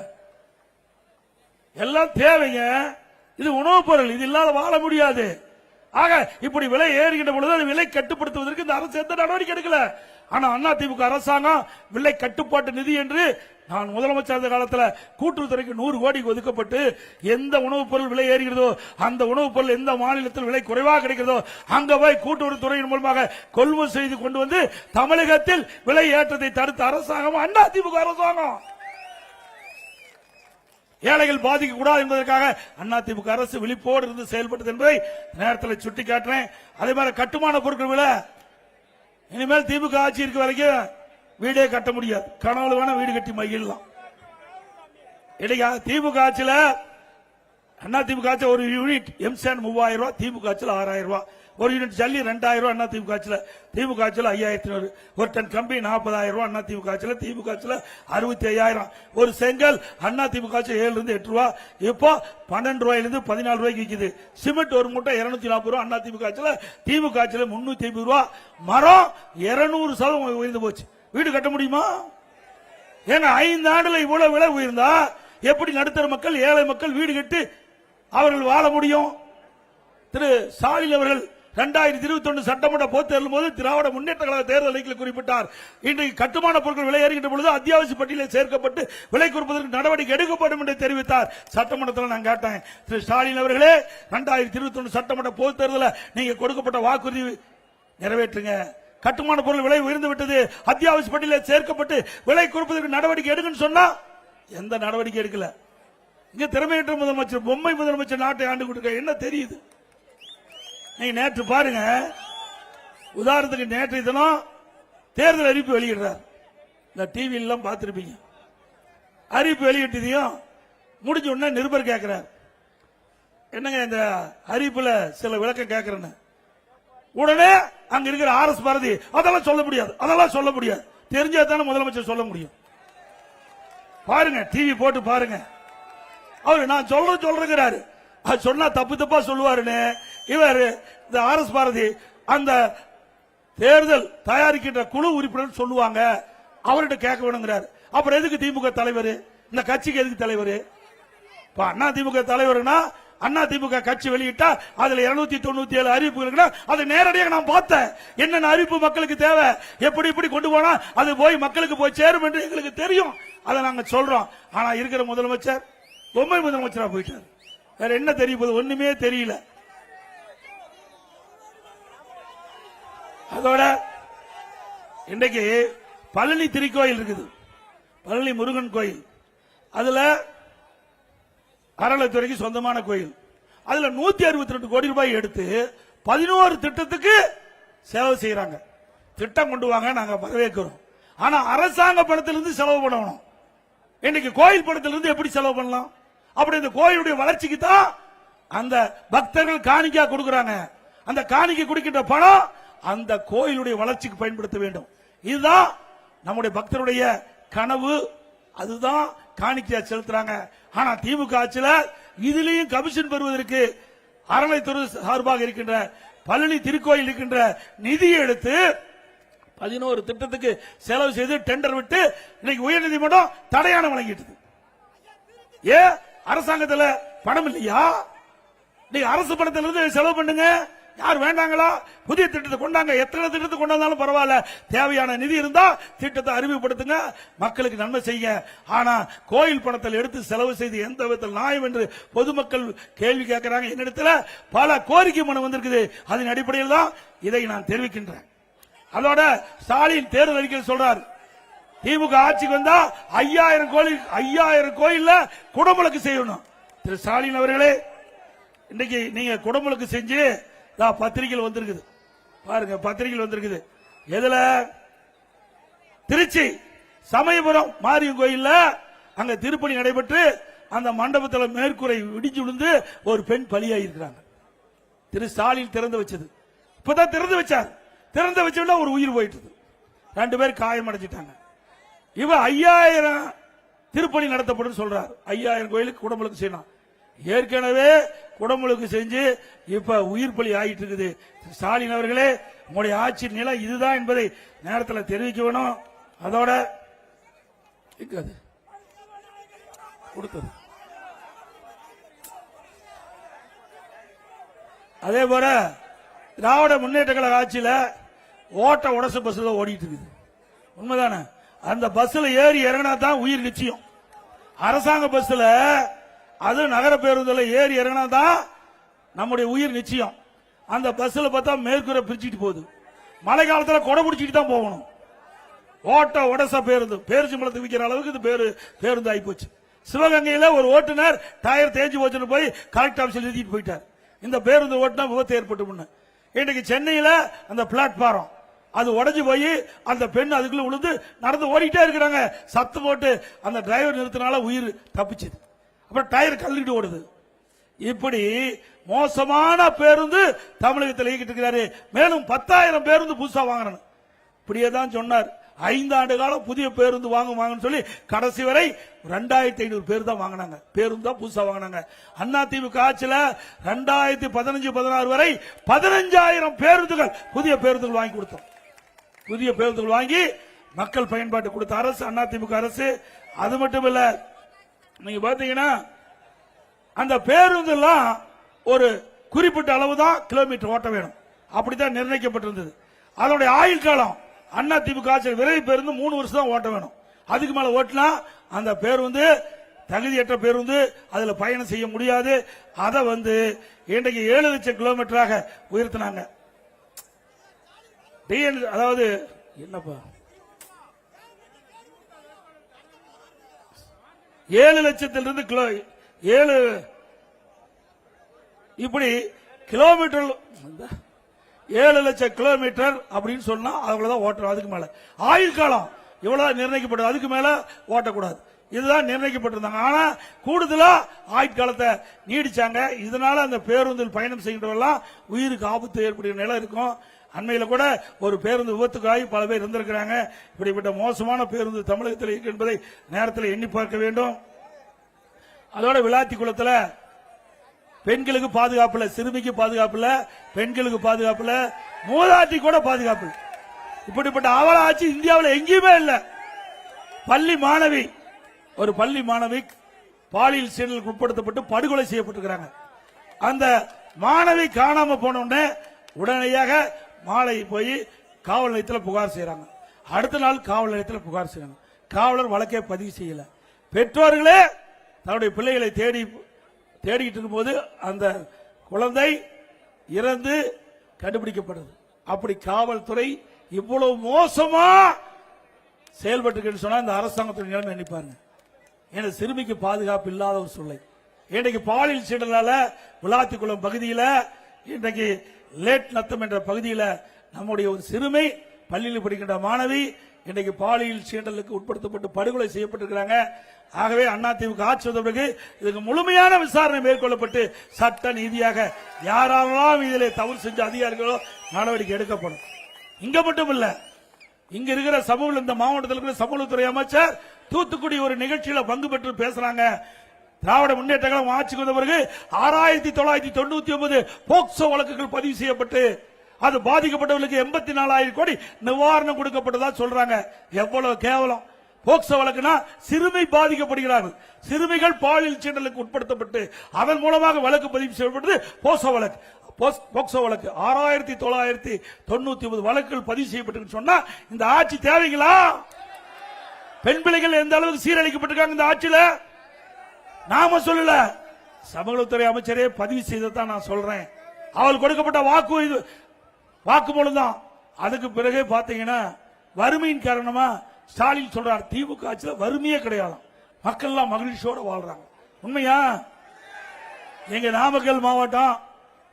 எல்லாம் தேவைங்க. இது உணவுப் பொருள், இது இல்லாத வாழ முடியாது. ஆக இப்படி விலை ஏறுகின்ற பொழுது அது விலை கட்டுப்படுத்துவதற்கு இந்த அரசு எந்த நடவடிக்கை எடுக்கல. ஆனா அதிமுக அரசாங்கம் விலை கட்டுப்பாட்டு நிதி என்று நான் முதலமைச்சர் இருந்த காலத்தில் கூட்டுறவுத்துறைக்கு 100 கோடிக்கு ஒதுக்கப்பட்டு எந்த உணவுப் பொருள் விலை ஏறுகிறதோ அந்த உணவுப் பொருள் எந்த மாநிலத்தில் விலை குறைவாக கிடைக்கிறதோ அங்க போய் கூட்டுறவுத்துறையின் மூலமாக கொள்முதல் செய்து கொண்டு வந்து தமிழகத்தில் விலை ஏற்றத்தை தடுத்த அரசாங்கம் அதிமுக அரசாங்கம். ஏழைகள் பாதிக்க கூடாது என்பதற்காக அதிமுக அரசு விழிப்போடு இருந்து செயல்பட்டது என்பதை நேரத்தில் சுட்டிக்காட்டுறேன். அதே மாதிரி கட்டுமான பொருட்கள் விலை இனிமேல் திமுக ஆட்சி இருக்க வரைக்கும் வீடே கட்ட முடியாது. கனவுல வேணா வீடு கட்டி மகிழலாம். திமுக ஆட்சியில் அதிமுக ஆட்சி ஒரு யூனிட் எம்சான் 3000 ரூபாய், திமுக ஆட்சியில் 6000 ரூபாய். ஒரு யூனிட் ஜல்லி 2000 ரூபாய் அதிமுக ஆட்சியில், திமுக ஆட்சியில் 5500. ஒரு டன் கம்பி 40000 ரூபாய் அதிமுக ஆட்சியில், திமுக ஆட்சியில் 65000. ஒரு செங்கல் அதிமுக ஆட்சி 7 இருந்து 8 ரூபாய், இப்போ 12 ரூபாயிலிருந்து 14 ரூபாய்க்கு விற்குது. சிமெண்ட் ஒரு மூட்டை 240 ரூபாய் அதிமுக ஆட்சியில், திமுக ஆட்சியில் 350 ரூபாய். மரம் 200% உயர்ந்து போச்சு. வீடு கட்ட முடியுமா? ஏங்க 5 ஆண்டுல இவ்வளவு விலை உயர்ந்தா எப்படி நடுத்தர மக்கள் ஏழை மக்கள் வீடு கட்டி அவர்கள் வாழ முடியும்? திரு ஸ்டாலின் அவர்கள் 2021 சட்டமன்ற பொதுத் தேர்தல் போது திராவிட முன்னேற்ற கழக தேர்தல் அறிக்கையில் குறிப்பிட்டார், இன்றைக்கு கட்டுமான பொருட்கள் விலை ஏறுகின்ற பொழுது அத்தியாவசிய பட்டியலில் சேர்க்கப்பட்டு விலை குறைப்பதற்கு நடவடிக்கை எடுக்கப்படும் என்று தெரிவித்தார். சட்டமன்றத்தில் நான் கேட்டேன், திரு ஸ்டாலின் அவர்களே 2021 சட்டமன்ற பொதுத் தேர்தலில் நீங்க கொடுக்கப்பட்ட வாக்குறுதி நிறைவேற்றுங்க. கட்டுமான பொருள் விலை உயர்ந்து விட்டது, அத்தியாவசிய பட்டியலில் சேர்க்கப்பட்டு விலை குறைப்பதற்கு நடவடிக்கை எடுக்குன்னு சொன்னா எந்த நடவடிக்கை எடுக்கல. இங்க திறமையற்ற முதலமைச்சர், பொம்மை முதலமைச்சர் நாட்டை ஆண்டு கொடுக்க என்ன தெரியுது? நீங்க நேற்று பாருங்க, உதாரணத்துக்கு நேற்று தினம் தேர்தல் அறிவிப்பு வெளியிடுறார். இந்த டிவி எல்லாம் பார்த்திருப்பீங்க. அறிவிப்பு வெளியிட்டதையும் முடிஞ்ச உடனே நிருபர் கேட்கிறார், என்னங்க இந்த அறிவிப்புல சில விளக்கம் கேட்கிறேன்னு. உடனே அங்க இருக்கிற ஆர்எஸ் பாரதி அதெல்லாம் சொல்ல முடியாது, அதெல்லாம் சொல்ல முடியாது, தெரிஞ்சா தானே முதலமைச்சர் சொல்ல முடியும். பாருங்க, டிவி போட்டு பாருங்க. அவரு நான் சொல்றேங்கிறாரு, அது சொன்னா தப்பு தப்பா சொல்லுவாருன்னு இவர் இந்த ஆர்எஸ் பாரதி அந்த தேர்தல் தயாரிக்கின்ற குழு உறுப்பினர் சொல்லுவாங்க, அவர்கிட்ட கேட்க வேணுங்கிறாரு. அப்புறம் எதுக்கு திமுக தலைவர், இந்த கட்சிக்கு எதுக்கு தலைவர்? அண்ணா திமுக தலைவர்னா அண்ணா திமுக கட்சி வெளியிட்டா அதுல 297 அறிவிப்பு இருக்குன்னா அது நேரடியாக நான் பார்த்தேன். என்னென்ன அறிவிப்பு மக்களுக்கு தேவை, எப்படி இப்படி கொண்டு போனா அது போய் மக்களுக்கு போய் சேரும் என்று எங்களுக்கு தெரியும். அதை நாங்க சொல்றோம். ஆனா இருக்கிற முதலமைச்சர் பொம்மை முதலமைச்சரா போயிட்டார். வேற என்ன தெரிய போது? ஒண்ணுமே தெரியல. அதோட இன்றைக்கு பழனி திருக்கோயில் இருக்குது, பழனி முருகன் கோயில். அதுல அறநிலைத்துறைக்கு சொந்தமான கோயில். அதுல 162 கோடி ரூபாய் எடுத்து 11 திட்டத்துக்கு செலவு செய்யறாங்க. திட்டம் கொண்டு வாங்க, நாங்க வரவேற்கிறோம். ஆனா அரசாங்க பணத்திலிருந்து செலவு பண்ணணும். இன்னைக்கு கோயில் பணத்திலிருந்து எப்படி செலவு பண்ணலாம்? அப்படி இந்த கோயிலுடைய வளர்ச்சிக்கு தான் அந்த பக்தர்கள் காணிக்கா கொடுக்கறாங்க. அந்த காணிக்கை கொடுக்கின்ற பணம் அந்த கோயிலுடைய வளர்ச்சிக்கு பயன்படுத்த வேண்டும். இதுதான் நம்முடைய பக்தருடைய கனவு. அதுதான் காணிக்கையா செலுத்துறாங்க. ஆனா திமுக ஆட்சியில இதுலயும் கமிஷன் பெறுவதற்கு அறநிலைத்துறை சார்பாக இருக்கின்ற பழனி திருக்கோயில் இருக்கின்ற நிதியை எடுத்து 11 திட்டத்துக்கு செலவு செய்து டெண்டர் விட்டு இன்னைக்கு உயர்நீதிமன்றம் தடையாணை வழங்கிட்டு. ஏன் அரசாங்கத்தில் பணம் இல்லையா? நீங்க அரசு பணத்திலிருந்து செலவு பண்ணுங்க. யார் வேண்டாங்களா? புதிய திட்டத்தை கொண்டாங்க. எத்தனை திட்டத்தை கொண்டாந்தாலும் பரவாயில்ல, தேவையான நிதி இருந்தா திட்டத்தை அறிமுகப்படுத்துங்க, மக்களுக்கு நன்மை செய்யுங்க. ஆனா கோயில் பணத்தில் எடுத்து செலவு செய்து எந்த விதத்தில் நியாயம் என்று பொதுமக்கள் கேள்வி கேட்கிறாங்க. என்னிடத்துல பல கோரிக்கை மனு வந்திருக்குது. அதன் அடிப்படையில் தான் இதை நான் தெரிவிக்கின்றேன். அதோட ஸ்டாலின் தேர்தல் அறிக்கையில் சொல்றார், திமுக ஆட்சிக்கு வந்தா 5000 கோயில்ல குடமுழுக்கு செய்யணும். திரு ஸ்டாலின் அவர்களே, இன்னைக்கு நீங்க குடமுழுக்கு செஞ்சு பத்திரிகையில் வந்திருக்குது பாருங்க, பத்திரிகையில் வந்திருக்குது. எதுல? திருச்சி சமயபுரம் மாரியம் கோயில்ல அங்க திருப்பணி நடைபெற்று அந்த மண்டபத்தில் மேற்கூரை இடிஞ்சு விழுந்து ஒரு பெண் பலியாயிருக்கிறாங்க. திரு ஸ்டாலின் திறந்து வச்சது. இப்பதான் திறந்து வச்சார். திறந்து வச்சா ஒரு உயிர் போயிட்டு 2 பேர் காயம் அடைஞ்சிட்டாங்க. இவ 5000 திருப்பணி நடத்தப்படும் சொல்றார். 5000 கோயிலுக்கு குடமுழுக்கு செய்யணும். ஏற்கனவே குடமுழுக்கு செஞ்சு இப்ப உயிர் பலி ஆகிட்டு இருக்குது. ஸ்டாலின் அவர்களே, உங்களுடைய ஆட்சி நிலை இதுதான் என்பதை நேரத்தில் தெரிவிக்க வேணும். அதோட கொடுத்தது அதே போல திராவிட முன்னேற்ற கழக ஆட்சியில ஓட்ட உடச பஸ் தான் ஓடிட்டு இருக்குது. உண்மைதானே? அந்த பஸ்ல ஏறி இறங்கினா தான் உயிர் நிச்சயம். அரசாங்க பஸ்ல அது நகர பேருந்துல ஏறி இறங்கினா தான் நம்முடைய உயிர் நிச்சயம். அந்த பஸ்ல பார்த்தா மேற்கூரை பிரிச்சுட்டு போகுது. மழை காலத்தில் கொடை பிடிச்சிட்டு தான் போகணும். ஓட்ட உடச பேருந்து பேரிச்சம்பளத்துக்கு விற்கிற அளவுக்கு இது பேருந்து ஆகிப்போச்சு. சிவகங்கையில ஒரு ஓட்டுநர் டயர் தேஞ்சு போச்சுன்னு போய் கலெக்டர் ஆபீஸில் எழுதிட்டு போயிட்டார். இந்த பேருந்து ஓட்டுனா விபத்து ஏற்பட்டு. இன்னைக்கு சென்னையில அந்த பிளாட்பாரம் அது உடஞ்சு போய் அந்த பெண் அதுக்குள்ள விழுந்து நடந்து ஓடிட்டே இருக்கிறாங்க. சத்து போட்டு அந்த டிரைவர் நிறுத்தினால உயிர் தப்பிச்சது. அப்புறம் டயர் கல்லிட்டு ஓடுது. இப்படி மோசமான பேருந்து தமிழகத்தில் இயக்கிட்டு இருக்கிறாரு. மேலும் 10,000 பேருந்து புதுசா வாங்கணும். இப்படியே தான் சொன்னார். 5 ஆண்டு காலம் புதிய பேருந்து வாங்கன்னு சொல்லி கடைசி வரை 2,500 பேர் தான் வாங்கினாங்க. பேருந்து தான் புதுசா வாங்கினாங்க. அதிமுக ஆட்சியில் 2015-16 வரை 15,000 பேருந்துகள் புதிய பேருந்துகள் வாங்கி கொடுத்தோம். புதிய பேருந்துகள் வாங்கி மக்கள் பயன்பாட்டு கொடுத்த அரசு அதிமுக அரசு. அது மட்டும் இல்ல, நீங்க பாத்தீங்கன்னா அந்த பேருந்துலாம் ஒரு குறிப்பிட்ட அளவு தான் கிலோமீட்டர் ஓட்ட வேணும், அப்படித்தான் நிர்ணயிக்கப்பட்டிருந்தது. அதனுடைய ஆயுள் காலம் அதிமுக ஆட்சியில் விரைவு பேருந்து 3 வருஷம் தான் ஓட்ட வேணும். அதுக்கு மேல ஓட்டினா அந்த பேருந்து தகுதியற்ற பேருந்து, அதுல பயணம் செய்ய முடியாது. அதை இன்றைக்கு 7 லட்சம் கிலோமீட்டராக உயர்த்தினாங்க. அதாவது என்னப்பா 7 லட்சத்திலிருந்து 7 இப்படி கிலோமீட்டர் 7 லட்சம் கிலோமீட்டர் அப்படின்னு சொன்னா அவ்வளவுதான் ஓட்டணும். அதுக்கு மேல ஆயுள் காலம் இவ்வளவு நிர்ணயிக்கப்பட்டது. அதுக்கு மேல ஓட்டக்கூடாது. இதுதான் நிர்ணயிக்கப்பட்டிருந்தாங்க. ஆனா கூடுதலா ஆயுட்காலத்தை நீடிச்சாங்க. இதனால அந்த பேருந்தில் பயணம் செய்கின்றவெல்லாம் உயிருக்கு ஆபத்து ஏற்படுகிற நிலை இருக்கும். அண்மையில் கூட ஒரு பேருந்து விபத்துக்காகி பல பேர் இருந்திருக்கிறாங்க. இப்படிப்பட்ட மோசமான பேருந்து தமிழகத்தில் இருக்கு என்பதை நேரத்தில் எண்ணி பார்க்க வேண்டும். அதோட விளாத்தி குளத்தில் பெண்களுக்கு பாதுகாப்பு இல்ல, சிறுமிக்கு பாதுகாப்பு இல்ல, பெண்களுக்கு பாதுகாப்பு இல்ல, மூதாட்டி கூட பாதுகாப்பு இல்ல. இப்படிப்பட்ட அவல ஆட்சி இந்தியாவில் எங்கேயுமே இல்ல. ஒரு பள்ளி மாணவி பாலியல் சீண்டலுக்கு உட்படுத்தப்பட்டு படுகொலை செய்யப்பட்டிருக்கிறாங்க. அந்த மாணவி காணாம போன உடனே உடனடியாக மாலை போய் காவல் நிலையத்தில் புகார் செய்யறாங்க. அடுத்த நாள் காவல் நிலையத்தில் புகார் செய்யறாங்க. காவலர் வழக்கை பதிவு செய்யல. பெற்றோர்களே தன்னுடைய பிள்ளைகளை தேடிக்கிட்டு இருக்கும்போது அந்த குழந்தை இறந்து கண்டுபிடிக்கப்படுது. அப்படி காவல்துறை இவ்வளவு மோசமா செயல்பட்டு சொன்னா இந்த அரசாங்கத்தின் நிலைமை எண்ணிப்பாருங்க. ஏன்னா சிறுமிக்கு பாதுகாப்பு இல்லாத ஒரு சூழ்நிலை. இன்றைக்கு பாலியல் சீண்டலால விளாத்திக்குளம் பகுதியில், இன்றைக்கு லேட் நத்தம் என்ற பகுதியில் நம்முடைய ஒரு சிறுமி பள்ளியில் படிக்கின்ற மாணவி இன்றைக்கு பாலியல் சீண்டலுக்கு உட்படுத்தப்பட்டு படுகொலை செய்யப்பட்டிருக்கிறாங்க. ஆகவே அதிமுக ஆட்சி வந்த பிறகு இதுக்கு முழுமையான விசாரணை மேற்கொள்ளப்பட்டு சட்ட நீதியாக யாரெல்லாம் இதில் தவறு செஞ்ச அதிகாரிகளோ நடவடிக்கை எடுக்கப்படும். இங்க மட்டும் இல்ல, இங்க இருக்கிற சமூக இந்த மாவட்டத்தில் இருக்கிற சமூகத்துறை அமைச்சர் தூத்துக்குடி ஒரு நிகழ்ச்சியில பங்கு பெற்று பேசுறாங்க. திராவிட முன்னேற்ற கழகம் ஆட்சிக்கு வந்த பிறகு 6,999 போக்சோ வழக்குகள் பதிவு செய்யப்பட்டு அது பாதிக்கப்பட்டவர்களுக்கு 84,000 கோடி நிவாரணம் கொடுக்கப்பட்டதா சொல்றாங்க. எவ்வளவு கேவலம்! போக்சோ வழக்குனா சிறுமி பாதிக்கப்படுகிறார்கள். சிறுமிகள் பாலியல் சீண்டலுக்கு உட்படுத்தப்பட்டு அதன் மூலமாக வழக்கு பதிவு செய்யப்பட்டது போக்சோ வழக்கு. 6,999 வழக்குகள் பதிவு செய்யப்பட்டு சொன்னா இந்த ஆட்சி தேவைங்களா? பெண் பிள்ளைகள் எந்த அளவுக்கு சீரழிக்கப்பட்டிருக்காங்க இந்த ஆட்சியில நாம சொல்லல, சமூகத்துறை அமைச்சரே பதிவு செய்ததான் நான் சொல்றேன். அவள் கொடுக்கப்பட்ட வாக்குமூலம் தான். அதுக்கு பிறகு பாத்தீங்கன்னா வறுமையின் காரணமா ஸ்டாலின் சொல்றார் திமுக ஆட்சியில் வறுமையே கிடையாது, மக்கள் எல்லாம் மகிழ்ச்சியோட வாழ்றாங்க. உண்மையா? எங்க நாமக்கல் மாவட்டம்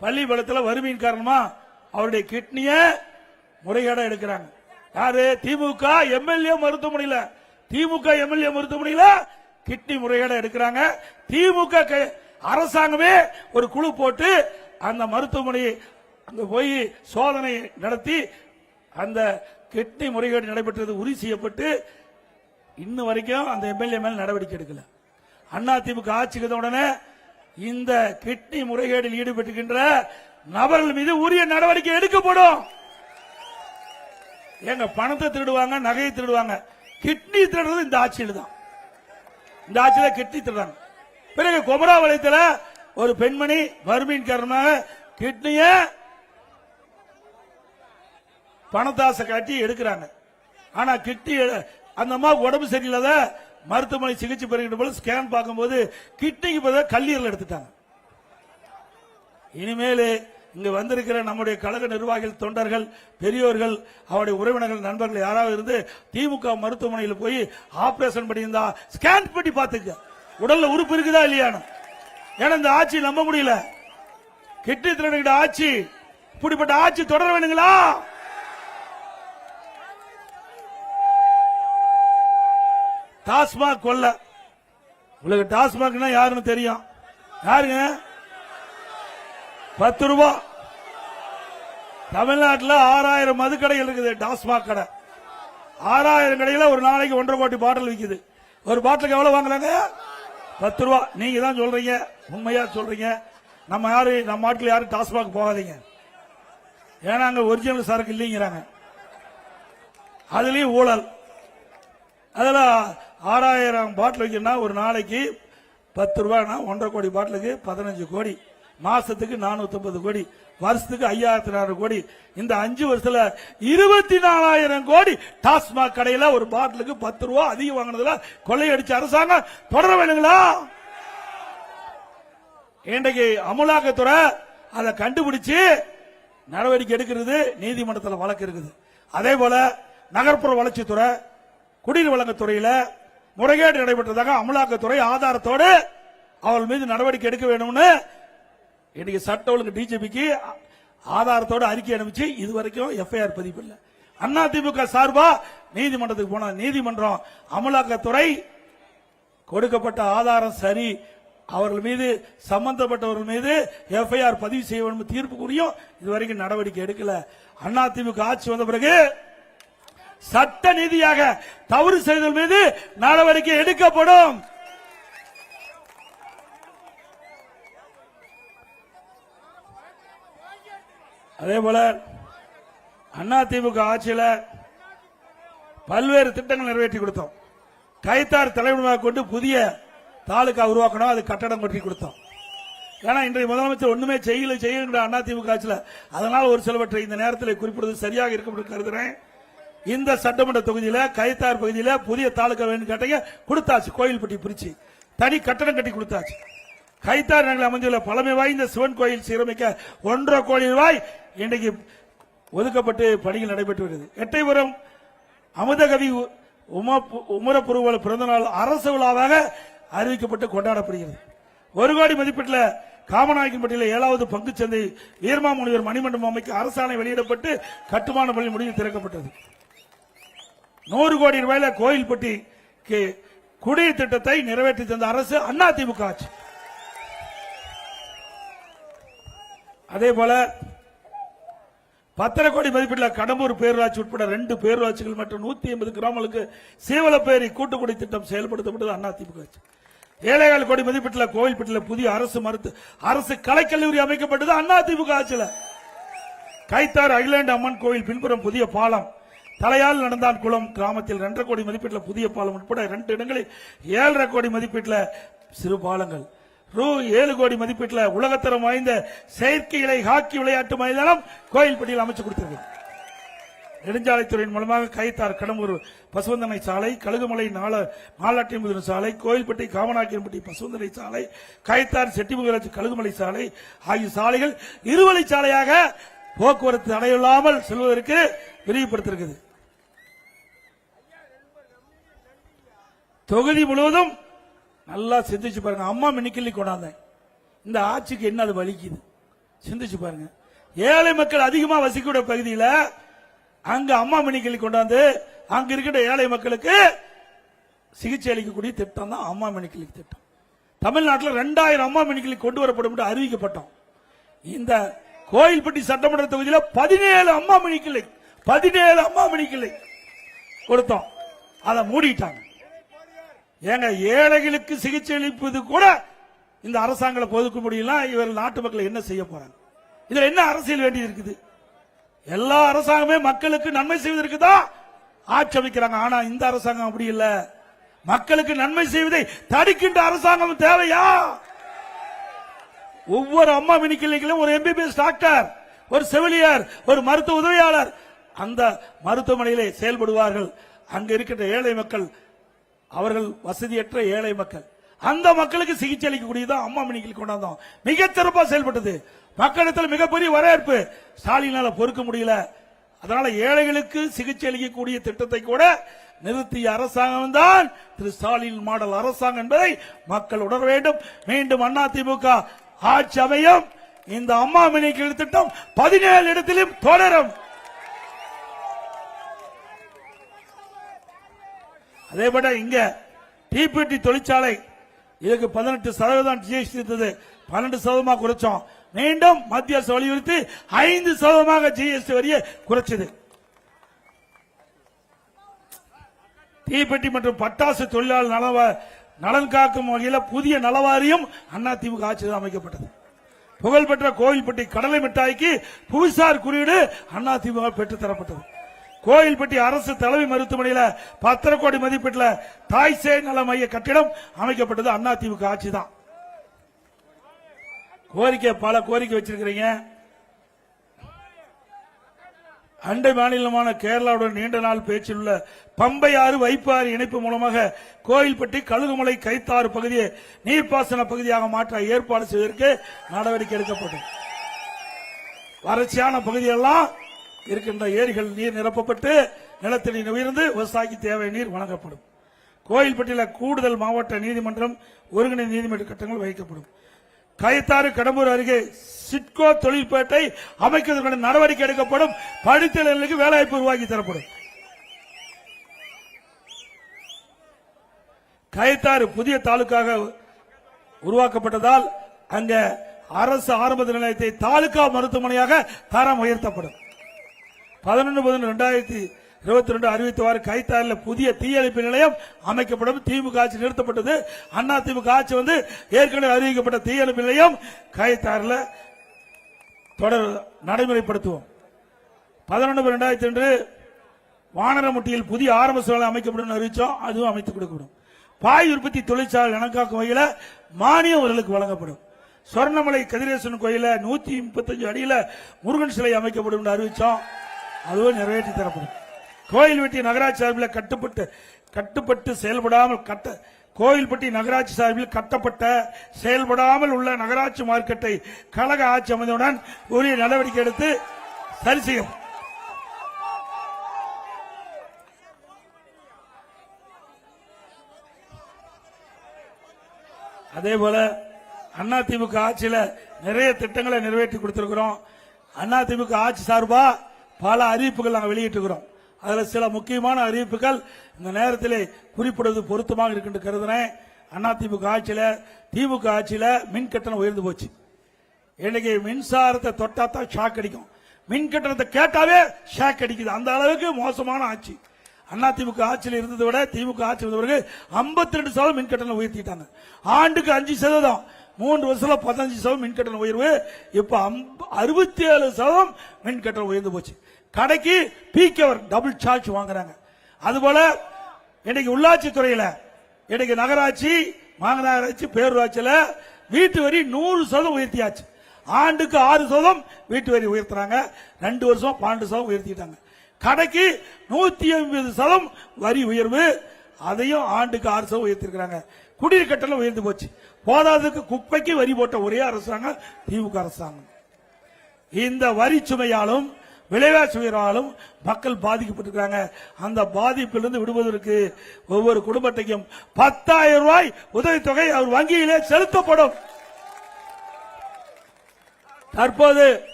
பள்ளிப்பாளையத்தில் வறுமையின் காரணமா அவருடைய கிட்னிய முறைகேட எடுக்கிறாங்க. யாரு? திமுக எம்எல்ஏ மருத்துவமனையில கிட்னி முறைகேட எடுக்கிறாங்க. திமுக அரசாங்கமே ஒரு குழு போட்டு அந்த மருத்துவமனையை அங்க போய் சோதனை நடத்தி அந்த கிட்னி முறைகேடு நடைபெற்றது உறுதி செய்யப்பட்டு இன்னும் வரைக்கும் அந்த எம்எல்ஏ மேல் நடவடிக்கை எடுக்கல. அதிமுக ஆட்சிக்கு உடனே இந்த கிட்னி முறைகேடில் ஈடுபட்டுகின்ற நபர்கள் மீது உரிய நடவடிக்கை எடுக்கப்படும். எங்க பணத்தை திருடுவாங்க, நகையை திருடுவாங்க, கிட்னி திருடுறது இந்த ஆட்சியில் தான். இந்த ஆட்சியில கிட்னி திருடுறாங்க. பிறகு குமராபாளையத்தில் ஒரு பெண்மணி வறுமையின் காரணமாக கிட்னிய பணத்தாசை காட்டி எடுக்கிறாங்க. ஆனா கிட்னி அந்த அம்மா உடம்பு சரியில்லாத மருத்துவமனை சிகிச்சை பெறுகின்ற போது ஸ்கேன் பார்க்கும்போது கிட்னிக்கு பதிலாக கல்லீரல் எடுத்துட்டாங்க. இனிமேல் இங்க வந்திருக்கிற நம்முடைய கழக நிர்வாகிகள், தொண்டர்கள், பெரியோர்கள், அவருடைய உறவினர்கள், நண்பர்கள் யாராவது இருந்து திமுக மருத்துவமனையில் போய் ஆபரேஷன் பண்ணியிருந்தா ஸ்கேன் பண்ணி பார்த்துக்க உடல்ல உறுப்பு இருக்குதா இல்லையானு. ஏன்னா இந்த ஆட்சி நம்ப முடியல. கிட்னி திருடுகிற ஆட்சி, இப்படிப்பட்ட ஆட்சி தொடர வேணுங்களா? டாஸ்மாக் கொல்ல, உங்களுக்கு டாஸ்மாக்னா யாருன்னு தெரியும். யாருங்க? 10 ரூபாய். தமிழ்நாட்டில் 6000 மதுக்கடைகள் இருக்குது. டாஸ்மாக் கடை 6000 கடையில் ஒரு நாளைக்கு 1.5 கோடி பாட்டில் விற்குது. ஒரு பாட்டிலுக்கு எவ்வளவு வாங்குறாங்க? 10 ரூபாய். நீங்க தான் சொல்றீங்க, உண்மையா சொல்றீங்க. நம்ம நாட்டில் யாரும் டாஸ்மாக் போகாதீங்க. ஏன்னா அங்க ஒரிஜினல் சரக்கு இல்லைங்கிறாங்க. அதுலயும் ஊழல். அதுல 6000 பாட்டில் வைக்கணும்னா ஒரு நாளைக்கு 10 ரூபாய்னா 1.5 கோடி பாட்டிலுக்கு 15 கோடி, மாசத்துக்கு 450 கோடி, வருஷத்துக்கு 5400 கோடி. இந்த 5 வருஷத்துல 24,000 கோடி டாஸ்மாக் கடையில ஒரு பாட்டிலுக்கு 10 ரூபாய் அதிகம் வாங்கினதுல கொள்ளையடிச்ச அரசாங்கம் தொடர வேணுங்களா? இன்றைக்கு அமலாக்கத்துறை அதை கண்டுபிடிச்சு நடவடிக்கை எடுக்கிறது, நீதிமன்றத்தில் வழக்கு இருக்குது. அதே போல நகர்ப்புற வளர்ச்சித்துறை, குடிநீர் வழங்கத்துறையில முறைகேடு நடைபெற்றதாக அமலாக்கத்துறை ஆதாரத்தோடு அவள் மீது நடவடிக்கை எடுக்க வேண்டும்னு இன்னைக்கு சட்ட ஒழுங்கு டிஜிபிக்கு ஆதாரத்தோடு அறிக்கை அனுப்பிச்சு இதுவரைக்கும் எஃப்ஐஆர் பதிவு இல்லை. அதிமுக சார்பா நீதிமன்றத்துக்கு போன நீதிமன்றம் அமலாக்கத்துறை கொடுக்கப்பட்ட ஆதாரம் சரி, அவர்கள் மீது சம்பந்தப்பட்டவர்கள் மீது எஃப்ஐஆர் பதிவு செய்ய வேண்டும் தீர்ப்பு கூறியும் இதுவரைக்கும் நடவடிக்கை எடுக்கல. அதிமுக ஆட்சி வந்த பிறகு சட்ட நீதியாக தவறு செய்தல் மீது நடவடிக்கை எடுக்கப்படும். அதே போல அதிமுக ஆட்சியில் பல்வேறு திட்டங்கள் நிறைவேற்றி கொடுத்தோம். கைத்தார் தலைவனாக கொண்டு புதிய தாலுகா உருவாக்கணும், அது கட்டடம் கட்டி கொடுத்தோம். ஏன்னா இன்றைய முதலமைச்சர் ஒண்ணுமே செய்கின்ற அதிமுக ஆட்சியில், அதனால் ஒரு சிலவற்றை இந்த நேரத்தில் குறிப்பிடுவது சரியாக இருக்கும் என்று கருதுகிறேன். இந்த சட்டமன்ற தொகுதியில கைத்தார் பகுதியில புதிய தாலுகா வேணும் கேட்டீங்க, கொடுத்தாச்சு. கோயில்பட்டி பிரிச்சு தனி கட்டடம் கட்டி கொடுத்தாச்சு. கைத்தார் நகரில் அமைந்துள்ள பழமை வாய்ந்த சிவன் கோயில் சீரமைக்க 1.5 கோடி ரூபாய் இன்றைக்கு ஒதுக்கப்பட்டு பணிகள் நடைபெற்று வருகிறது. எட்டயபுரம் அமுதகவி உமரப்புருவல் பிறந்தநாள் அரசு விழாவாக அறிவிக்கப்பட்டு கொண்டாடப்படுகிறது. 1 கோடி மதிப்பீட்டில் காமநாயக்கன்பட்டியில் 7வது பங்குச்சந்தை வீரமா முனிவர் மணிமண்டபம் அமைக்க அரசாணை வெளியிடப்பட்டு கட்டுமான பணி முடிவு திறக்கப்பட்டது. 100 கோடி ரூபாயில கோயில்பட்டிக்கு குடிநீர் திட்டத்தை நிறைவேற்றி தந்த அரசு அதிமுக ஆட்சி. அதே போல 10 கோடி மதிப்பீட்டில் கடம்பூர் பேரூராட்சி உட்பட 2 பேரூராட்சிகள் மற்றும் 180 கிராமங்களுக்கு சீவலப்பேரி கூட்டுக்குடி திட்டம் செயல்படுத்தப்பட்டது அதிமுக ஆட்சி. 7,000 கோடி மதிப்பீட்டில் கோவில்பட்டியில் புதிய அரசு கலைக்கல்லூரி அமைக்கப்பட்டது அதிமுக ஆட்சியில். கைத்தார் அகிலாண்டு அம்மன் கோவில் பின்புறம் புதிய பாலம், தலையால் நடந்தான் குளம் கிராமத்தில் 2.5 கோடி மதிப்பீட்டில் புதிய பாலம் உட்பட 2 இடங்களில் 7.5 கோடி மதிப்பீட்டில் சிறு பாலங்கள். ரூ. 7 கோடி மதிப்பீட்டில் உலகத்தரம் வாய்ந்த செயற்கை இலை ஹாக்கி விளையாட்டு மைதானம் கோயில்பட்டியில் அமைச்சு கொடுத்திருக்கு. நெடுஞ்சாலைத்துறையின் மூலமாக கைத்தார் கடம்பூர் பசுவந்தனை சாலை, கழுகுமலை நாலாட்டிமுதிர சாலை, கோயில்பட்டி காமநாயக்கன்பட்டி பசுவந்தனை சாலை, கைத்தார் செட்டிமுகராட்சி கழுகுமலை சாலை ஆகிய சாலைகள் இருவழிச்சாலையாக போக்குவரத்து தடையில்லாமல் செல்வதற்கு விரிவுபடுத்திருக்கிறது. தொகுதி முழுவதும் நல்லா சிந்திச்சு பாருங்க. அம்மா மினிக்கிள்ளி கொண்டாந்தேன். இந்த ஆட்சிக்கு என்ன அது வலிக்குது சிந்திச்சு பாருங்க. ஏழை மக்கள் அதிகமா வசிக்கூடிய பகுதியில் அங்க அம்மா மினிக்கிள்ளி கொண்டாந்து அங்க இருக்கிற ஏழை மக்களுக்கு சிகிச்சை அளிக்கக்கூடிய திட்டம் தான் அம்மா மினிக்கிள்ளி திட்டம். தமிழ்நாட்டில் 2000 அம்மா மினிக்கிள்ளி கொண்டு வரப்படும் என்று அறிவிக்கப்பட்டோம். இந்த கோயில்பட்டி சட்டமன்ற தொகுதியில் 17 அம்மா மினிக்கிள்ளி கொடுத்தோம். அதை மூடிட்டாங்க. ஏங்க ஏழைகளுக்கு சிகிச்சை அளிப்பது கூட இந்த அரசாங்கம் ஒதுக்க முடியல. இவர்கள் நாட்டு மக்களை என்ன செய்ய போறாங்க? இதுல என்ன அரசியல் வேண்டியது இருக்குது? எல்லா அரசாங்கமே மக்களுக்கு நன்மை செய்வதற்கு தான் ஆட்சி அமைக்கிறாங்க. ஆனா இந்த அரசாங்கம் அப்படி இல்ல. மக்களுக்கு நன்மை செய்வதை தடுக்கின்ற அரசாங்கம் தேவையா? ஒவ்வொரு அம்மா மினிக்கிளையும் ஒரு எம்பிபிஎஸ் டாக்டர், ஒரு செவிலியர், ஒரு மருத்துவ உதவியாளர் அந்த மருத்துவமனையிலே செயல்படுவார்கள். அங்க இருக்கின்ற ஏழை மக்கள், அவர்கள் வசதியற்ற ஏழை மக்கள், அந்த மக்களுக்கு சிகிச்சை அளிக்கக்கூடியதான் அம்மா மினிக்கில் கொண்டாந்தோம். மிக சிறப்பா செயல்பட்டது. மக்களிடத்தில் மிகப்பெரிய வரவேற்பு. ஸ்டாலினால பொறுக்க முடியல. அதனால ஏழைகளுக்கு சிகிச்சை அளிக்கக்கூடிய திட்டத்தை கூட நிறுத்திய அரசாங்கம் தான் திரு ஸ்டாலின் மாடல் அரசாங்கம் என்பதை மக்கள் உணர வேண்டும். மீண்டும் அதிமுக ஆட்சி அமையும். இந்த அம்மா மினிக்கில் திட்டம் 17 இடத்திலும் தொடரும். அதேபோல இங்க டிபிடி தொழிற்சாலை இதுக்கு 18% ஜிஎஸ்டி இருந்தது, 12% குறைச்சோம். மீண்டும் மத்திய அரசு வலியுறுத்தி 5% ஜிஎஸ்டி வரியை குறைச்சது. தீப்பெட்டி மற்றும் பட்டாசு தொழிலாளர் நலன் காக்கும் வகையில் புதிய நலவாரியம் அதிமுக ஆட்சியில் அமைக்கப்பட்டது. புகழ்பெற்ற கோவில்பட்டி கடலை மிட்டாய்க்கு புவிசார் குறியீடு அதிமுக பெற்றுத் தரப்பட்டது. கோயில்பட்டி அரசு தலைமை மருத்துவமனையில் 10 கோடி மதிப்பீட்டில் தாய் சேய் நல மைய கட்டிடம் அமைக்கப்பட்டது அதிமுக ஆட்சி தான். பல கோரிக்கை வச்சிருக்கிறீங்க. அண்டை மாநிலமான கேரளாவுடன் நீண்ட நாள் பேச்சில் உள்ள பம்பை ஆறு வைப்பாறு இணைப்பு மூலமாக கோயில்பட்டி கழுகுமலை கைத்தாறு பகுதியை நீர்ப்பாசன பகுதியாக மாற்ற ஏற்பாடு செய்வதற்கு நடவடிக்கை எடுக்கப்பட்டது. வறட்சியான பகுதியெல்லாம் இருக்கின்ற ஏரிகள் நீர் நிரப்பப்பட்டு நிலத்தடி உயர்ந்து விவசாயிக்கு தேவை நீர் வழங்கப்படும். கோயில்பட்டியில் கூடுதல் மாவட்ட நீதிமன்றம் ஒருங்கிணைந்த நீதிமன்ற கட்டங்கள் வைக்கப்படும். கைத்தாறு கடம்பூர் அருகே சிட்கோ தொழிற்பேட்டை அமைக்கிறதுக்கான நடவடிக்கை எடுக்கப்படும். படித்தவர்களுக்கு வேலைவாய்ப்பு உருவாக்கி தரப்படும். கைத்தாறு புதிய தாலுக்காக உருவாக்கப்பட்டதால் அங்க அரசு ஆரம்ப நிலையத்தை தாலுகா மருத்துவமனையாக தரம் உயர்த்தப்படும். 11/11/2022 அறிவித்தவாறு கைத்தாறில் புதிய தீயணைப்பு நிலையம் அமைக்கப்படும். திமுக ஆட்சி நிறுத்தப்பட்டது. அதிமுக ஆட்சி ஏற்கனவே அறிவிக்கப்பட்ட தீயணைப்பு நிலையம் கைத்தாறில் தொடர் நடைமுறைப்படுத்துவோம். 11/11/2002 வானரமுட்டியில் புதிய ஆரம்ப சுகாதார அமைக்கப்படும் அறிவிச்சோம். அதுவும் அமைத்துக் கொடுக்கப்படும். பாய் உற்பத்தி தொழிற்சாலை கணக்காக்கும் வகையில் மானியம் அவர்களுக்கு வழங்கப்படும். சொர்ணமலை கதிரேசன் கோயில 135 அடியில முருகன் சிலை அமைக்கப்படும் என்று அறிவிச்சோம். அதுவும் நிறைவேற்றி தரப்படும். கோயில்பட்டி நகராட்சி சார்பில் கட்டுப்பட்டு செயல்படாமல் கோயில்பட்டி நகராட்சி சார்பில் கட்டப்பட்ட செயல்படாமல் உள்ள நகராட்சி மார்க்கெட்டை கழக ஆட்சி அமைந்தவுடன் உரிய நடவடிக்கை எடுத்து சரி செய்யும். அதேபோல அதிமுக ஆட்சியில் நிறைய திட்டங்களை நிறைவேற்றி கொடுத்திருக்கிறோம். அதிமுக ஆட்சி சார்பா பல அறிவிப்புகள் நாங்கள் வெளியிட்டிருக்கிறோம். அதில் சில முக்கியமான அறிவிப்புகள் இந்த நேரத்தில் குறிப்பிடுவது பொருத்தமாக இருக்கின்ற கருதுனேன். அதிமுக ஆட்சியில் திமுக ஆட்சியில் மின் கட்டணம் உயர்ந்து போச்சு. இன்னைக்கு மின்சாரத்தை தொட்டாத்தான் ஷாக் அடிக்கும், மின் கட்டணத்தை கேட்டாவே ஷாக் அடிக்குது. அந்த அளவுக்கு மோசமான ஆட்சி. அதிமுக ஆட்சியில் இருந்ததை விட திமுக ஆட்சி வந்தவர்கள் 52% மின் கட்டணம் உயர்த்திட்டாங்க. ஆண்டுக்கு 5%, 3 வருஷத்துல 15% மின் கட்டண உயர்வு. இப்ப 67% மின் கட்டணம் உயர்ந்து போச்சு. கடைக்கு பீக் அவர் டபுள் சார்ஜ் வாங்குறாங்க. அதுபோல இன்னைக்கு உள்ளாட்சி துறையில இன்னைக்கு நகராட்சி, மாநகராட்சி, பேரூராட்சியில வீட்டு வரி 100% உயர்த்தியாச்சு. ஆண்டுக்கு 6% வீட்டு வரி உயர்த்துறாங்க. 2 வருஷம் 12% உயர்த்திட்டாங்க. கடைக்கு 150% வரி உயர்வு, அதையும் ஆண்டுக்கு 6% உயர்த்திருக்கிறாங்க. குடிநீர் கட்டணம் உயர்ந்து போச்சு. போதாததுக்கு குப்பைக்கு வரி போட்ட ஒரே அரசாங்கம் திமுக அரசாங்கம். இந்த வரி சுமையாலும் விலைவாசி உயர்வாலும் மக்கள் பாதிக்கப்பட்டிருக்கிறாங்க. அந்த பாதிப்பிலிருந்து விடுவதற்கு ஒவ்வொரு குடும்பத்தையும் 10,000 ரூபாய் உதவித்தொகை அவர் வங்கியிலே செலுத்தப்படும். தற்போது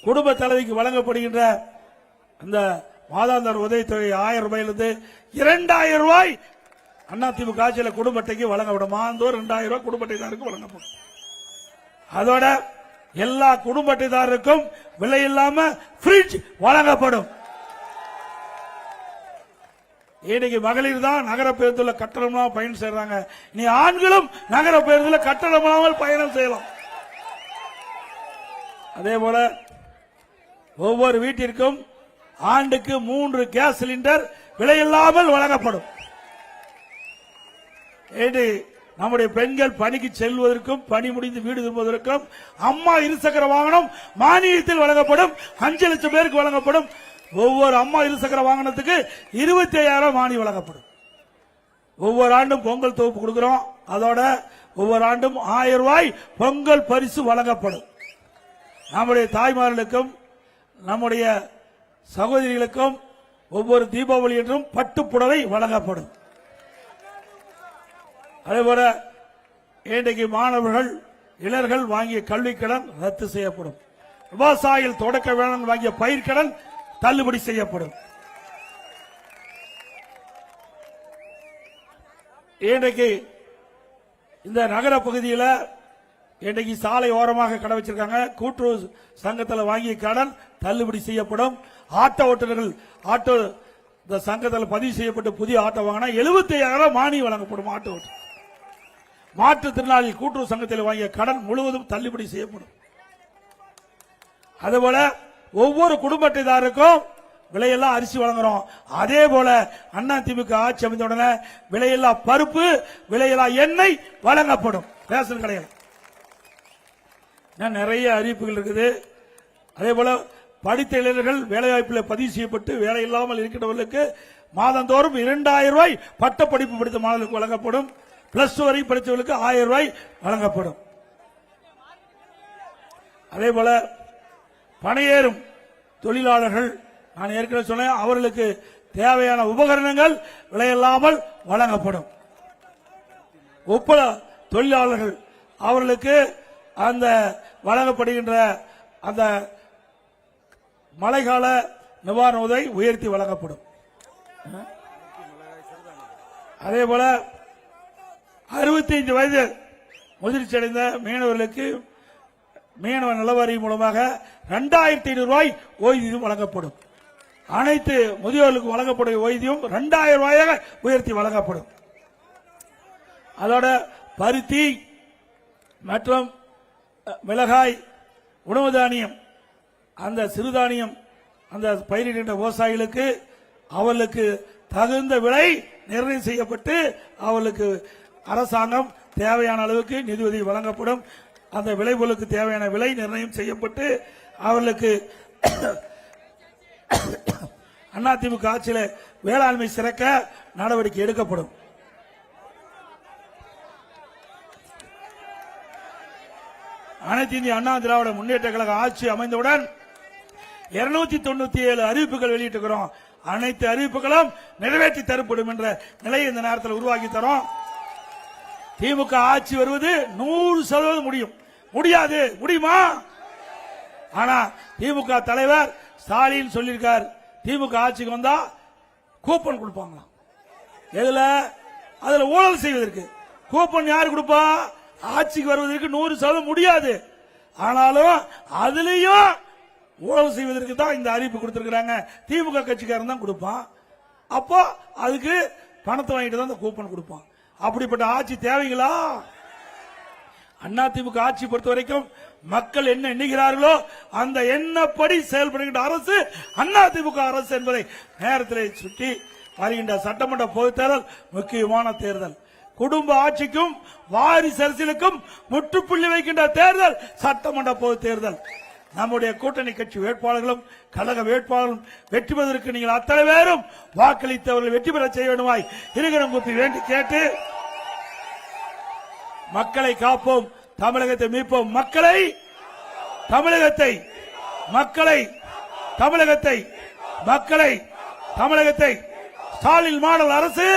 குடும்ப தலைவிக்கு வழங்கப்படுகின்ற அந்த மாதாந்திர உதவித்தொகை 1000 ரூபாயிலிருந்து 2000 ரூபாய் அதிமுக ஆட்சியில் குடும்ப அட்டைக்கு வழங்கப்படும். மாதந்தோறும் 2000 ரூபாய் குடும்ப அட்டைதாருக்கு வழங்கப்படும். அதோட எல்லா குடும்ப அட்டைதாரருக்கும் விலை இல்லாம பிரிட்ஜ் வழங்கப்படும். இன்னைக்கு மகளிர் தான் நகர பேருந்துல கட்டணமாக பயணம் செய்யறாங்க. இனி ஆண்களும் நகர பேருந்துல கட்டணமாமல் பயணம் செய்யலாம். அதே போல ஒவ்வொரு வீட்டிற்கும் ஆண்டுக்கு 3 கேஸ் சிலிண்டர் விலையில்லாமல் வழங்கப்படும். நம்முடைய பெண்கள் பணிக்கு செல்வதற்கும் பணி முடிந்து வீடு திரும்புவதற்கும் அம்மா இருசக்கர வாகனம் மானியத்தில் வழங்கப்படும். 5 லட்சம் பேருக்கு வழங்கப்படும். ஒவ்வொரு அம்மா இருசக்கர வாகனத்துக்கு 25,000 மானியம் வழங்கப்படும். ஒவ்வொரு ஆண்டும் பொங்கல் தொகுப்பு கொடுக்கிறோம். அதோட ஒவ்வொரு ஆண்டும் 1000 ரூபாய் பொங்கல் பரிசு வழங்கப்படும். நம்முடைய தாய்மார்களுக்கும் நம்முடைய சகோதரிகளுக்கும் ஒவ்வொரு தீபாவளி என்றும் பட்டுப்புடவை வழங்கப்படும். அதேபோல இன்றைக்கு மாணவர்கள் இளைஞர்கள் வாங்கிய கல்விக் கடன் ரத்து செய்யப்படும். விவசாயிகள் தொடக்க வேளாண் வாங்கிய பயிர்க்கடன் தள்ளுபடி செய்யப்படும். இன்றைக்கு இந்த நகர பகுதியில் இன்றைக்கு சாலை ஓரமாக கடை வச்சிருக்காங்க. கூட்டுறவு சங்கத்தில் வாங்கிய கடன் தள்ளுபடி செய்யப்படும். ஆட்டோ ஓட்டுநர்கள் ஆட்டோ இந்த சங்கத்தில் பதிவு செய்யப்பட்டு புதிய ஆட்டோ வாங்கினா 75,000 மானியம் வழங்கப்படும். ஆட்டோ ஓட்டு மாற்றுத்திறனாளி கூட்டுறவு சங்கத்தில் வாங்கிய கடன் முழுவதும் தள்ளுபடி செய்யப்படும். அதுபோல ஒவ்வொரு குடும்ப அட்டைதாருக்கும் விலையெல்லாம் அரிசி வழங்குறோம். அதே போல அதிமுக ஆட்சி அமைந்த உடனே விலையில்லா பருப்பு விலையில்லா எண்ணெய் வழங்கப்படும். ரேஷன் கடைகள் நிறைய அறிவிப்புகள் இருக்குது. அதே போல படித்த இளைஞர்கள் வேலைவாய்ப்பில் பதிவு செய்யப்பட்டு வேலை இல்லாமல் இருக்கின்றவர்களுக்கு மாதந்தோறும் 2,000 ரூபாய் பட்ட படிப்பு படித்த மாணவர்களுக்கு வழங்கப்படும். பிளஸ் 2 வரை படித்தவர்களுக்கு 1000 ரூபாய் வழங்கப்படும். அதே போல பணியேறும் தொழிலாளர்கள் நான் ஏற்கனவே சொன்னேன், அவர்களுக்கு தேவையான உபகரணங்கள் விலையில்லாமல் வழங்கப்படும். ஒப்பள தொழிலாளர்கள் அவர்களுக்கு அந்த வழங்கப்படுகின்ற அந்த மழைக்கால நிவாரண உதவி உயர்த்தி வழங்கப்படும். அதே போல 65 வயது முதிர்ச்சி அடைந்த மீனவர்களுக்கு மீனவ நலவாரி மூலமாக 2,500 ரூபாய் ஓய்வூதியம் வழங்கப்படும். அனைத்து முதியோர்களுக்கு வழங்கப்படும் ஓய்வூதியம் 2,000 ரூபாயாக உயர்த்தி வழங்கப்படும். அதோட பருத்தி மற்றும் மிளகாய் உணவு தானியம் அந்த சிறுதானியம் அந்த பயிரிடுகின்ற விவசாயிகளுக்கு அவர்களுக்கு தகுந்த விலை நிர்ணயம் செய்யப்பட்டு அவர்களுக்கு அரசாங்கம் தேவையான அளவுக்கு நிதியுதவி வழங்கப்படும். அந்த விளைபொருளுக்கு தேவையான விலை நிர்ணயம் செய்யப்பட்டு அவர்களுக்கு அதிமுக ஆட்சியில் வேளாண்மை சிறக்க நடவடிக்கை எடுக்கப்படும். அனைத்து இந்திய அண்ணா திராவிட முன்னேற்ற கழக ஆட்சி அமைந்தவுடன் 297 அறிவிப்புகள் வெளியிட்டிருக்கிறோம். அனைத்து அறிவிப்புகளும் நிறைவேற்றி தரப்படும் என்ற நிலையை இந்த நேரத்தில் உருவாக்கி தரோம். திமுக ஆட்சி வருவது 100% முடியும். முடியாது, முடியுமா? ஆனா திமுக தலைவர் ஸ்டாலின் சொல்லியிருக்கார், திமுக ஆட்சிக்கு வந்தா கூப்பன் கொடுப்பாங்களாம். எதுல? அதுல ஊழல் செய்வதற்கு. கூப்பன் யாரு கொடுப்பா? ஆட்சிக்கு வருவதற்கு 100% முடியாது. ஆனாலும் அதுலயும் ஊழல் செய்வதற்கு தான் இந்த அறிவிப்பு கொடுத்திருக்கிறாங்க. திமுக கட்சிக்காரன் தான் கொடுப்பான். அப்போ அதுக்கு பணத்தை வாங்கிட்டு தான் இந்த கூப்பன் கொடுப்பான். அப்படிப்பட்ட ஆட்சி தேவைங்களா? அதிமுக ஆட்சி பொறுத்த வரைக்கும் மக்கள் என்ன எண்ணுகிறார்களோ அந்த எண்ணப்படி செயல்படுகின்ற அரசு அதிமுக அரசு என்பதை நேரத்தில் சுட்டி வருகின்ற சட்டமன்ற பொதுத் தேர்தல் முக்கியமான தேர்தல். குடும்ப ஆட்சிக்கும் வாரிசு அரசியலுக்கும் முற்றுப்புள்ளி வைக்கின்ற தேர்தல் சட்டமன்ற பொதுத் தேர்தல். நம்முடைய கூட்டணி கட்சி வேட்பாளர்களும் கழக வேட்பாளர்களும் வெற்றி பெறுவதற்கு நீங்கள் அத்தனை பேரும் வாக்களித்தவர்கள் வெற்றி பெற செய்ய வேண்டுமாய் இருகரம் கூப்பி வேண்டி கேட்டு, மக்களை காப்போம், தமிழகத்தை மீட்போம். மக்களை தமிழகத்தை மக்களை தமிழகத்தை மக்களை தமிழகத்தை ஸ்டாலின் மாடல் அரசு,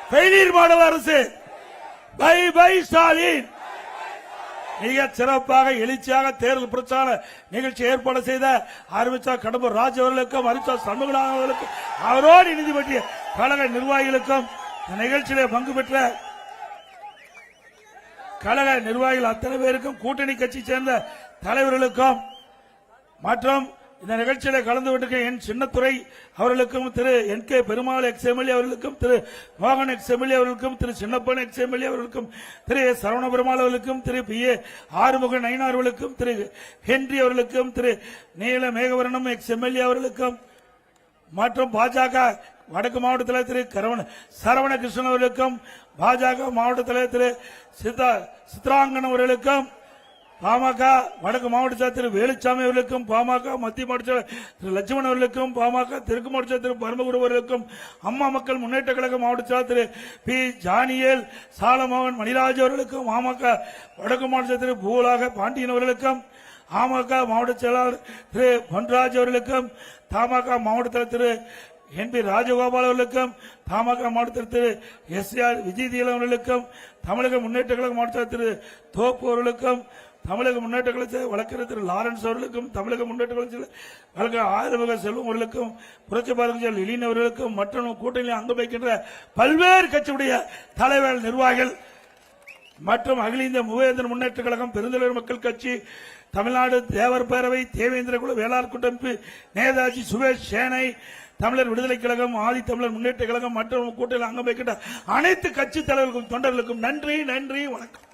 ஃபெயிலியர் மாடல் அரசு. Bye bye Stalin. மிக சிறப்பாக எழுச்சியாக தேர்தல் பிரச்சார நிகழ்ச்சி ஏற்பாடு செய்த அறிவிச்சார் கடம்பூர் ராஜ் அவர்களுக்கும் அறிவிச்சார் சண்முகநாதன் அவர்களுக்கும் அவரோடு இணைந்து பற்றிய கழக நிர்வாகிகளுக்கும் நிகழ்ச்சியிலே பங்கு பெற்ற கழக நிர்வாகிகள் அத்தனை பேருக்கும் கூட்டணி கட்சி சேர்ந்த தலைவர்களுக்கும் மற்றும் இந்த நிகழ்ச்சியில கலந்து கொண்டிருக்க என் சின்னத்துறை அவர்களுக்கும் திரு என்.கே. பெருமாள் எக்ஸ்-எம்எல்ஏ அவர்களுக்கும் திரு மோகன் எக்ஸ்-எம்எல்ஏ அவர்களுக்கும் திரு சின்னப்பன் எக்ஸ்-எம்எல்ஏ அவர்களுக்கும் திரு சரவண பெருமாள் அவர்களுக்கும் திரு பி.ஏ. ஆறுமுக நயினார் அவர்களுக்கும் திரு ஹென்றி அவர்களுக்கும் திரு நீல மேகவரணம் எக்ஸ்-எம்எல்ஏ அவர்களுக்கும் மற்றும் பாஜக வடக்கு மாவட்ட தலைவர் திரு சரவண கிருஷ்ணன் அவர்களுக்கும், பாஜக மாவட்ட தலைவர் திரு சித்ராங்கன் அவர்களுக்கும், பாமக வடக்கு மாவட்ட செயலர் திரு வேலுச்சாமி அவர்களுக்கும், பாமக மத்திய மாவட்ட செயலர் திரு லட்சுமணன் அவர்களுக்கும், பாமக தெற்கு மாவட்ட செயலர் திரு பரமகுரு அவர்களுக்கும், அம்மா மக்கள் முன்னேற்ற கழக மாவட்ட செயலர் திரு பி ஜானியேல் சாலமோகன் மணிராஜ் அவர்களுக்கும், பாமக வடக்கு மாவட்ட செயலர் திரு பூலாக பாண்டியன் அவர்களுக்கும், பாமக மாவட்ட செயலாளர் திரு பொன்ராஜ் அவர்களுக்கும், தமாக மாவட்ட தலைவர் திரு என்பி ராஜகோபால் அவர்களுக்கும், தமாக மாவட்ட திரு எஸ்.ஆர். விஜயதீலன் அவர்களுக்கும், தமிழக முன்னேற்ற கழக மாவட்ட திரு தோப்பு அவர்களுக்கும், தமிழக முன்னேற்ற கழக வழக்கறிஞர் திரு லாரன்ஸ் அவர்களுக்கும், தமிழக முன்னேற்ற கழக வழக்க ஆறுமுக செல்வம் அவர்களுக்கும், புரட்சி பாரதிய இளீன் அவர்களுக்கும் மற்றும் கூட்டணியில் அங்கு வைக்கின்ற பல்வேறு கட்சியுடைய தலைவர் நிர்வாகிகள் மற்றும் அகில இந்திய மூவேந்தர் முன்னேற்ற கழகம், பெருந்தலைவர் மக்கள் கட்சி, தமிழ்நாடு தேவர் பேரவை, தேவேந்திர குழு, வேளாண் கூட்டமைப்பு, நேதாஜி சுரேஷ் சேனை, தமிழர் விடுதலை கழகம், ஆதி தமிழர் முன்னேற்ற கழகம் மற்றும் கூட்டணியில் அங்கம் வைக்கின்ற அனைத்து கட்சி தலைவர்களுக்கும் தொண்டர்களுக்கும் நன்றி, நன்றி, வணக்கம்.